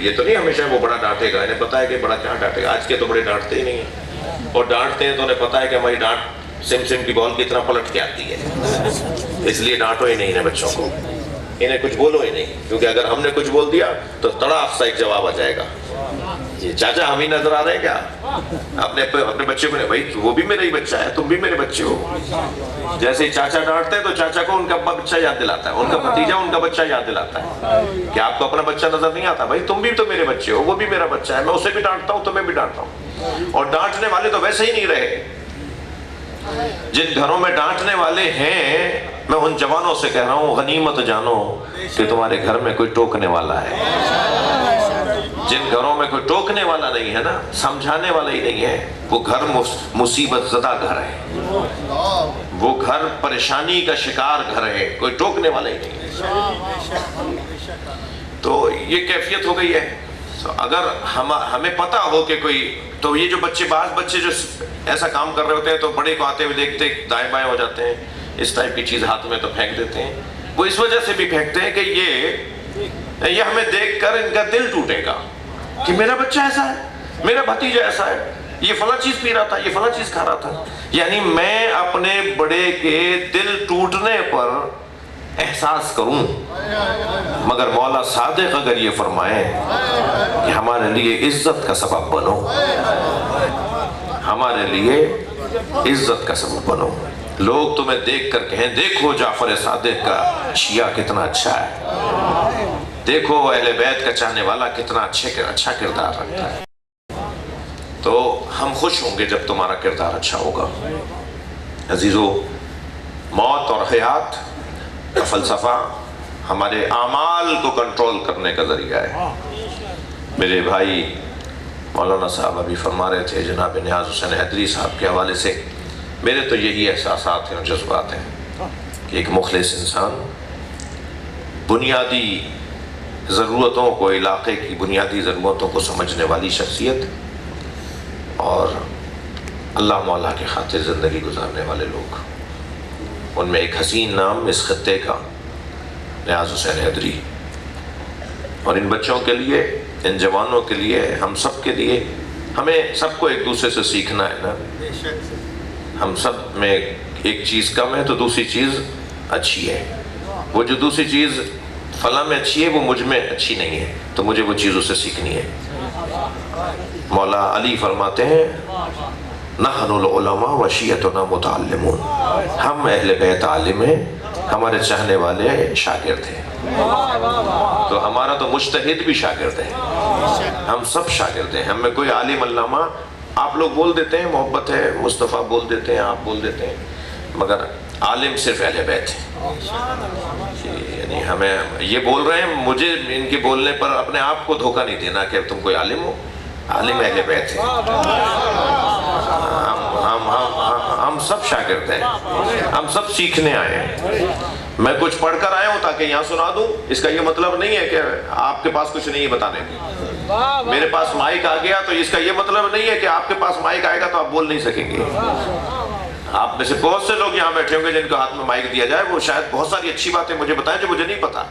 یہ تو نہیں ہمیشہ وہ بڑا ڈانٹے گا، انہیں پتا ہے کہ بڑا کیا ڈانٹے گا. آج کے تو بڑے ڈانٹتے ہی نہیں ہیں، اور ڈانٹتے ہیں تو انہیں پتا ہے کہ ہماری ڈانٹ سم کی بال کی طرح پلٹ کے آتی ہے. اس لیے ڈانٹو ہی نہیں انہیں بچوں کو، انہیں کچھ بولو ہی نہیں، کیونکہ اگر ہم نے کچھ بول دیا تو تڑاک سا ایک جواب آ جائے گا. چاچا ہم ہی نظر آ رہے ہیں کیا؟ اپنے بچے کو نہیں، بھائی وہ بھی میرا ہی بچہ ہے، تم بھی میرے بچے ہو. جیسے چاچا ڈانٹتے ہیں تو چاچا کو ان کا بچہ یاد دلاتا ہے، ان کا بھتیجا ان کا بچہ یاد دلاتا ہے. کیا آپ کو اپنا بچہ نظر نہیں آتا؟ بھائی تم بھی تو میرے بچے ہو، وہ بھی میرا بچہ ہے، میں اسے بھی ڈانٹتا ہوں، تمہیں بھی ڈانٹتا ہوں. اور ڈانٹنے والے تو ویسے ہی نہیں رہے. جن گھروں میں ڈانٹنے والے ہیں، میں ان جوانوں سے کہہ رہا ہوں غنیمت جانو کہ تمہارے گھر میں کوئی ٹوکنے والا ہے. جن گھروں میں کوئی ٹوکنے والا نہیں ہے نا، سمجھانے والا ہی نہیں ہے، وہ گھر مصیبت زدہ گھر ہے، وہ گھر پریشانی کا شکار گھر ہے، کوئی ٹوکنے والا ہی نہیں ہے. تو یہ کیفیت ہو گئی ہے. اگر ہمیں پتا ہو کہ کوئی، تو یہ جو بعض بچے جو ایسا کام کر رہے ہوتے ہیں تو بڑے کو آتے ہوئے دیکھتے دائیں بائیں ہو جاتے ہیں، اس ٹائپ کی چیز ہاتھ میں تو پھینک دیتے ہیں. وہ اس وجہ سے بھی پھینکتے ہیں کہ یہ ہمیں دیکھ کر ان کا دل ٹوٹے گا کہ میرا بچہ ایسا ہے، میرا بھتیجا ایسا ہے، یہ فلاں چیز پی رہا تھا، یہ فلاں چیز کھا رہا تھا. یعنی میں اپنے بڑے کے دل ٹوٹنے پر احساس کروں. مگر مولا صادق اگر یہ فرمائیں کہ ہمارے لیے عزت کا سبب بنو، ہمارے لیے عزت کا سبب بنو، لوگ تمہیں دیکھ کر کہیں دیکھو جعفر صادق کا شیعہ کتنا اچھا ہے، دیکھو اہل بیت کا چاہنے والا کتنا اچھا کردار رکھتا ہے. تو ہم خوش ہوں گے جب تمہارا کردار اچھا ہوگا۔ عزیزو، موت اور حیات کا فلسفہ ہمارے اعمال کو کنٹرول کرنے کا ذریعہ ہے۔ میرے بھائی مولانا صاحب ابھی فرما رہے تھے جناب نیاز حسین حیدری صاحب کے حوالے سے، میرے تو یہی احساسات ہیں اور جذبات ہیں کہ ایک مخلص انسان بنیادی ضرورتوں کو، علاقے کی بنیادی ضرورتوں کو سمجھنے والی شخصیت اور اللہ مولا کے خاطر زندگی گزارنے والے لوگ، ان میں ایک حسین نام اس خطے کا نیاز حسین حیدری۔ اور ان بچوں کے لیے، ان جوانوں کے لیے، ہم سب کے لیے، ہمیں سب کو ایک دوسرے سے سیکھنا ہے نا۔ ہم سب میں ایک چیز کم ہے تو دوسری چیز اچھی ہے، وہ جو دوسری چیز فلاں میں اچھی ہے وہ مجھ میں اچھی نہیں ہے، تو مجھے وہ چیز اسے سیکھنی ہے۔ مولا علی فرماتے ہیں نحن العلماء وشیعتنا متعلمون، ہم اہل بیت عالم ہیں، ہمارے چاہنے والے شاگرد ہیں۔ تو ہمارا تو مجتہد بھی شاگرد ہے، ہم سب شاگرد ہیں، ہم میں کوئی عالم علامہ آپ لوگ بول دیتے ہیں، محبت ہے، مصطفیٰ بول دیتے ہیں، آپ بول دیتے ہیں، مگر عالم صرف اہل بیت ہے۔ یعنی ہمیں یہ بول رہے ہیں، مجھے ان کے بولنے پر اپنے آپ کو دھوکہ نہیں دینا کہ تم کوئی عالم ہو، عالم اہل بیت ہے۔ ہم سب شاگرد ہیں، ہم سب سیکھنے آئے ہیں۔ میں کچھ پڑھ کر آیا ہوں تاکہ یہاں سنا دوں، اس کا یہ مطلب نہیں ہے کہ آپ کے پاس کچھ نہیں ہے بتانے کو۔ میرے پاس مائک آ گیا تو اس کا یہ مطلب نہیں ہے کہ آپ کے پاس مائک آئے گا تو آپ بول نہیں سکیں گے۔ آپ میں سے بہت سے لوگ یہاں بیٹھے ہوں گے جن کو ہاتھ میں مائک دیا جائے، وہ شاید بہت ساری اچھی باتیں مجھے بتائیں جو مجھے نہیں پتا،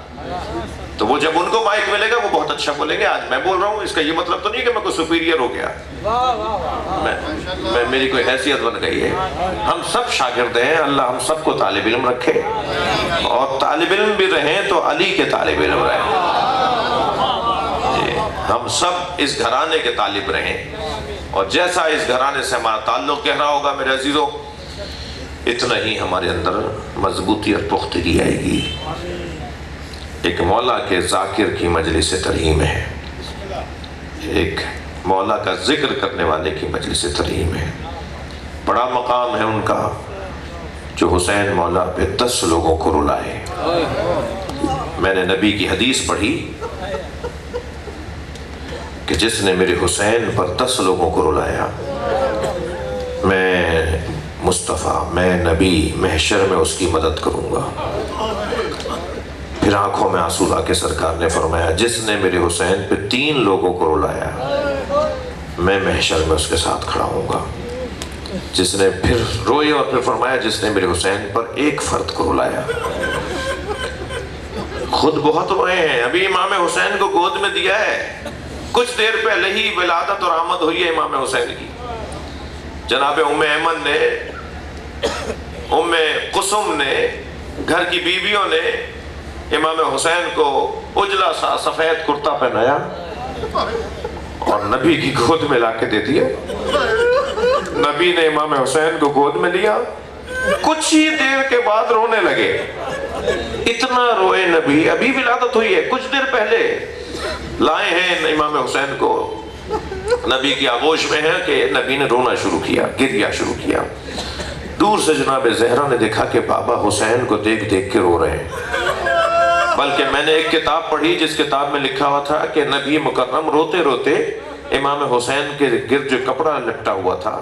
تو وہ جب ان کو مائک ملے گا وہ بہت اچھا بولیں گے۔ آج میں بول رہا ہوں، اس کا یہ مطلب تو نہیں کہ میں کوئی سپیریئر ہو گیا، میری کوئی حیثیت بن گئی ہے۔ ہم سب شاگرد ہیں، اللہ ہم سب کو طالب علم رکھے، اور طالب علم بھی رہیں تو علی کے طالب علم رہیں۔ ہم سب اس گھرانے کے طالب رہیں، اور جیسا اس گھرانے سے ہمارا تعلق گہرا ہوگا میرے عزیزوں، اتنا ہی ہمارے اندر مضبوطی اور پختگی آئے گی۔ ایک مولا کے ذاکر کی مجلس ترحیم ہے، ایک مولا کا ذکر کرنے والے کی مجلس ترحیم ہے۔ بڑا مقام ہے ان کا جو حسین مولا پہ 10 لوگوں کو رلائے۔ میں نے نبی کی حدیث پڑھی کہ جس نے میرے حسین پر 10 لوگوں کو رلایا، میں مصطفیٰ، میں نبی، محشر میں اس کی مدد کروں گا۔ پھر آنکھوں میں آنسو لا کے سرکار نے فرمایا جس نے میرے حسین پہ 3 لوگوں کو رلایا، میں محشر میں اس کے ساتھ کھڑا ہوں گا۔ جس نے پھر روئے اور پھر فرمایا جس نے میرے حسین پر 1 فرد کو رلایا۔ خود بہت روئے ہیں، ابھی امام حسین کو گود میں دیا ہے، کچھ دیر پہلے ہی ولادت اور آمد ہوئی ہے امام حسین کی۔ جناب ام ایمن نے، ام قسم نے، گھر کی بیویوں نے امام حسین کو اجلا سا سفید کرتا پہنایا اور نبی کی گود میں لا کے دے دیا۔ نبی نے امام حسین کو گود میں لیا، کچھ ہی دیر کے بعد رونے لگے۔ اتنا روئے نبی، ابھی ولادت ہوئی ہے، کچھ دیر پہلے لائے ہیں امام حسین کو، نبی کی آغوش میں ہے کہ نبی نے رونا شروع کیا، گریا شروع کیا۔ دور سے جناب زہرا نے دیکھا کہ بابا حسین کو دیکھ دیکھ کے رو رہے ہیں۔ بلکہ میں نے ایک کتاب پڑھی جس کتاب میں لکھا ہوا تھا کہ نبی مکرم روتے روتے امام حسین کے گرد جو کپڑا لپٹا ہوا تھا،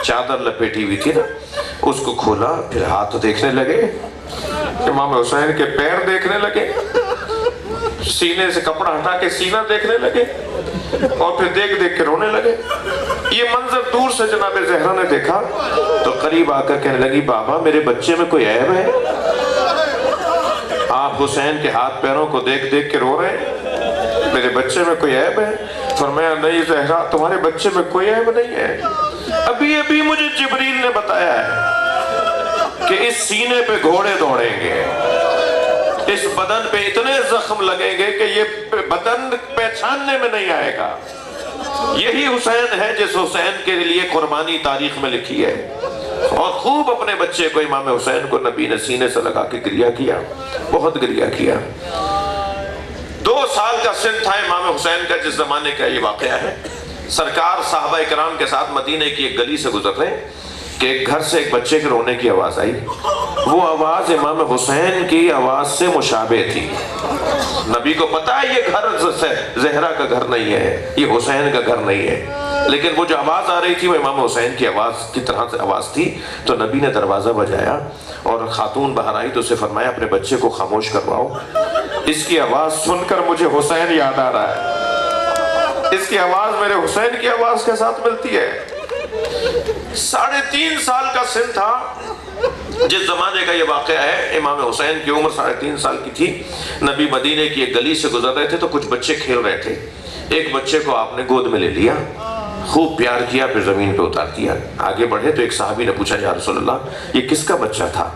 چادر لپیٹی ہوئی تھی نا، اس کو کھولا، پھر ہاتھ دیکھنے لگے، امام حسین کے پیر دیکھنے لگے، سینے سے کپڑا ہٹا کے سینہ دیکھنے لگے، اور پھر دیکھ دیکھ کے رونے لگے۔ یہ منظر دور سے جناب زہرا نے دیکھا تو قریب آ کر کہنے لگی بابا میرے بچے میں کوئی عیب ہے؟ آپ حسین کے ہاتھ پیروں کو دیکھ دیکھ کے رو رہے ہیں، میرے بچے میں کوئی عیب ہے؟ فرمایا نہیں زہرا، تمہارے بچے میں کوئی عیب نہیں ہے، ابھی ابھی مجھے جبریل نے بتایا ہے کہ اس سینے پہ گھوڑے دوڑیں گے، اس بدن پہ اتنے زخم لگیں گے کہ یہ بدن پہچاننے میں نہیں آئے گا۔ یہی حسین ہے جس حسین کے لیے قربانی تاریخ میں لکھی ہے۔ اور خوب اپنے بچے کو امام حسین کو نبی نے سینے سے لگا کے گریہ کیا، بہت گریہ کیا۔ 2 سال کا سن تھا امام حسین کا جس زمانے کا یہ واقعہ ہے۔ سرکار صحابہ کرام کے ساتھ مدینے کی ایک گلی سے گزر رہے کہ ایک گھر سے ایک بچے کے رونے کی آواز آئی. وہ آواز امام حسین کی آواز سے مشابہ تھی. نبی کو پتا ہے یہ گھر زہرا کا گھر نہیں ہے, یہ حسین کا گھر نہیں ہے, لیکن وہ جو آواز آ رہی تھی وہ امام حسین کی آواز کی طرح سے آواز تھی. تو نبی نے دروازہ بجایا اور خاتون باہر آئی تو اسے فرمایا اپنے بچے کو خاموش کرواؤ, اس کی آواز سن کر مجھے حسین یاد آ رہا ہے, اس کی آواز میرے حسین کی آواز کے ساتھ ملتی ہے. 3.5 سال کا سن تھا جس زمانے کا یہ واقعہ ہے. امام حسین کی عمر 3.5 سال کی تھی. نبی مدینے کی ایک گلی سے گزر رہے تھے تو کچھ بچے کھیل رہے تھے. ایک بچے کو آپ نے گود میں لے لیا, خوب پیار کیا, پھر زمین پہ اتار دیا. آگے بڑھے تو ایک صحابی نے پوچھا یا رسول اللہ یہ کس کا بچہ تھا؟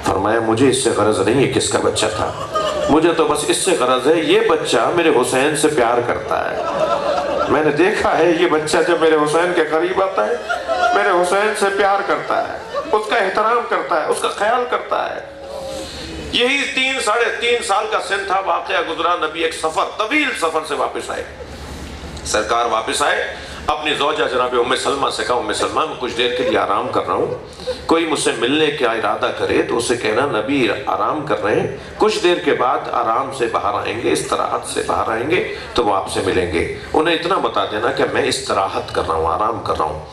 فرمایا مجھے اس سے غرض نہیں ہے کس کا بچہ تھا, مجھے تو بس اس سے غرض ہے یہ بچہ میرے حسین سے پیار کرتا ہے. میں نے دیکھا ہے یہ بچہ جب میرے حسین کے قریب آتا ہے میرے حسین سے پیار کرتا ہے, اس کا احترام کرتا ہے, اس کا خیال کرتا ہے. یہی 3.5 سال کا سن تھا. واقعہ گزرا, نبی ایک سفر, طویل سفر سے واپس آئے. سرکار واپس آئے, اپنی زوجہ جناب ام سلمہ سے کہا ام سلمہ میں کچھ دیر کے لیے آرام کر رہا ہوں, کوئی مجھ سے ملنے کا ارادہ کرے تو اسے کہنا نبی آرام کر رہے ہیں, کچھ دیر کے بعد آرام سے باہر آئیں گے, استراحت سے باہر آئیں گے تو وہ آپ سے ملیں گے. انہیں اتنا بتا دینا کہ میں استراحت کر رہا ہوں, آرام کر رہا ہوں.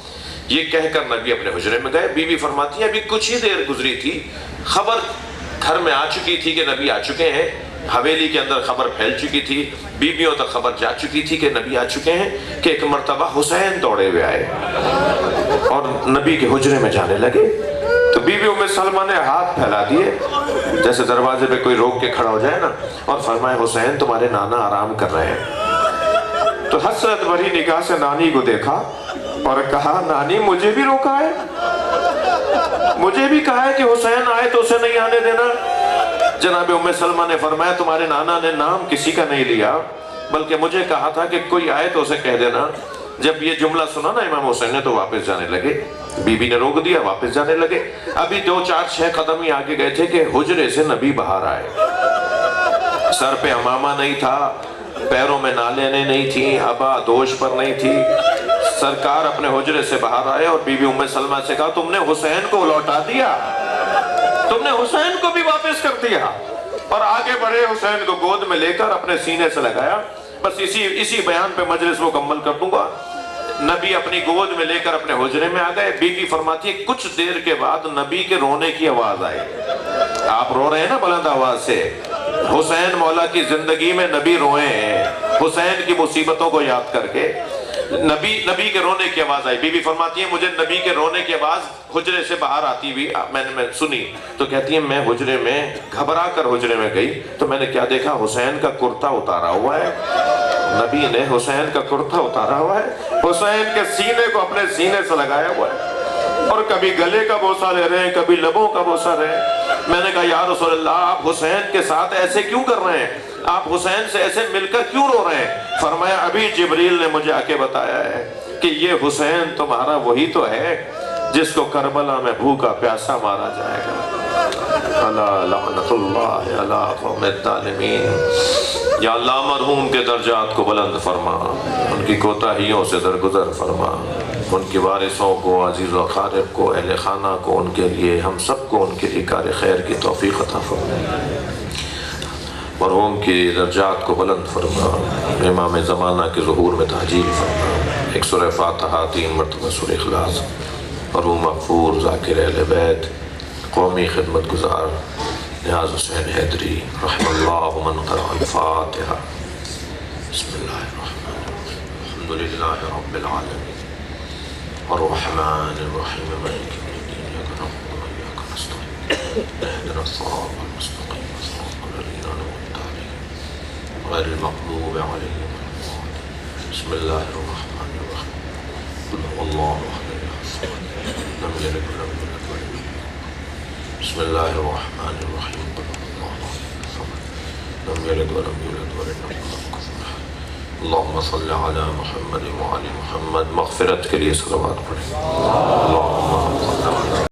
یہ کہہ کر نبی اپنے حجرے میں گئے. بیوی فرماتی ہے ابھی کچھ ہی دیر گزری تھی, خبر گھر میں آ چکی تھی کہ نبی آ چکے ہیں. حویلی کے اندر خبر پھیل چکی تھی, بیویوں تک خبر جا چکی تھی کہ نبی آ چکے ہیں, کہ ایک مرتبہ حسین دوڑے ہوئے آئے اور نبی کے حجرے میں جانے لگے. تو بیوی ام سلمہ نے ہاتھ پھیلا دیے جیسے دروازے پہ کوئی روک کے کھڑا ہو جائے نا, اور فرمایا حسین تمہارے نانا آرام کر رہے ہیں. تو حسرت بھری نگاہ سے نانی کو دیکھا اور کہا نانی مجھے بھی روکا ہے, مجھے بھی کہا ہے کہ حسین آئے تو اسے نہیں آنے دینا. جناب ام سلمہ نے فرمایا تمہارے نانا نے نام کسی کا نہیں لیا, بلکہ مجھے کہا تھا کہ کوئی آئے تو اسے کہہ دینا. جب یہ جملہ سنا نا امام حسین نے تو واپس جانے لگے. بی بی نے روک دیا, واپس جانے لگے. ابھی 2 4 6 قدم ہی آگے گئے تھے کہ حجرے سے نبی باہر آئے. سر پہ عمامہ نہیں تھا, پیروں میں نالینیں نہیں تھیں, ابا دوش پر نہیں تھی. سرکار اپنے حجرے سے باہر آئے اور بی بی ام سلمہ سے کہا تم نے حسین کو لوٹا دیا, تم نے حسین کو بھی واپس کر دیا. اور آگے بڑھے, حسین کو گود میں لے کر اپنے سینے سے لگایا. بس اسی بیان پہ مجلس مکمل کر دوں گا. نبی اپنی گود میں لے کر اپنے حجرے میں آ گئے. بی بی فرماتی ہے کچھ دیر کے بعد نبی کے رونے کی آواز آئی. آپ رو رہے ہیں نا بلند آواز سے, حسین مولا کی زندگی میں نبی روئے ہیں حسین کی مصیبتوں کو یاد کر کے. نبی کے رونے کی آواز آئی. بی بی فرماتی ہے مجھے نبی کے رونے کی آواز حجرے سے باہر آتی ہوئی میں نے سنی. تو کہتی ہے میں حجرے میں گھبرا کر حجرے میں گئی تو میں نے کیا دیکھا, حسین کا کرتا اتارا ہوا ہے. نبی نے حسین کا کرتا اتارا ہوا ہے, حسین کے سینے کو اپنے سینے سے لگایا ہوا ہے, اور کبھی گلے کا بوسہ لے رہے ہیں, کبھی لبوں کا بوسہ لے رہے ہیں. میں نے کہا یا رسول اللہ آپ حسین کے ساتھ ایسے کیوں کر رہے ہیں, آپ حسین سے ایسے مل کر کیوں رو رہے ہیں؟ فرمایا ابھی جبریل نے مجھے آ کے بتایا ہے کہ یہ حسین تمہارا وہی تو ہے جس کو کربلا میں بھوکا پیاسا مارا جائے گا. الا لعنت اللہ علی قوم الظالمین. یا اللہ مرحوم کے درجات کو بلند فرما, ان کی کوتاہیوں سے درگزر فرما, ان کے وارثوں کو, عزیز و اقارب کو, اہل خانہ کو, ان کے لیے ہم سب کو ان کے لیے کار خیر کی توفیق عطا فرما. مرحوم کی درجات کو بلند فرما, امام زمانہ کے ظہور میں تحجیل فرما. ایک سورہ فاتحہ, 3 مرتبہ سورہ اخلاص. مرحوم مغفور ذاکر اہل بیت, قومی خدمت گزار نیاز حسین حیدری رحم اللہ من قرأ الفاتحہ. بسم اللہ الرحمن الرحیم. الحمدللہ رب العالمین الرحمن الرحیم مالک یوم الدین. ایاک نعبد و ایاک نستعین. اهدنا الصراط المستقیم صراط الذین انعمت علیہم غیر المغضوب علیہم ولا الضالین. بسم اللہ الرحمن الرحیم. قل هو اللہ احد لم یلد ولم یولد ولم یکن. بسم اللہ الرحمن الرحیم. قل هو اللہ احد لم یلد ولم یولد ولم یکن له کفوا احد. اللہم صل علی محمد وعلی محمد. مغفرت کے لیے صلوات پڑھیں. اللہم صل علی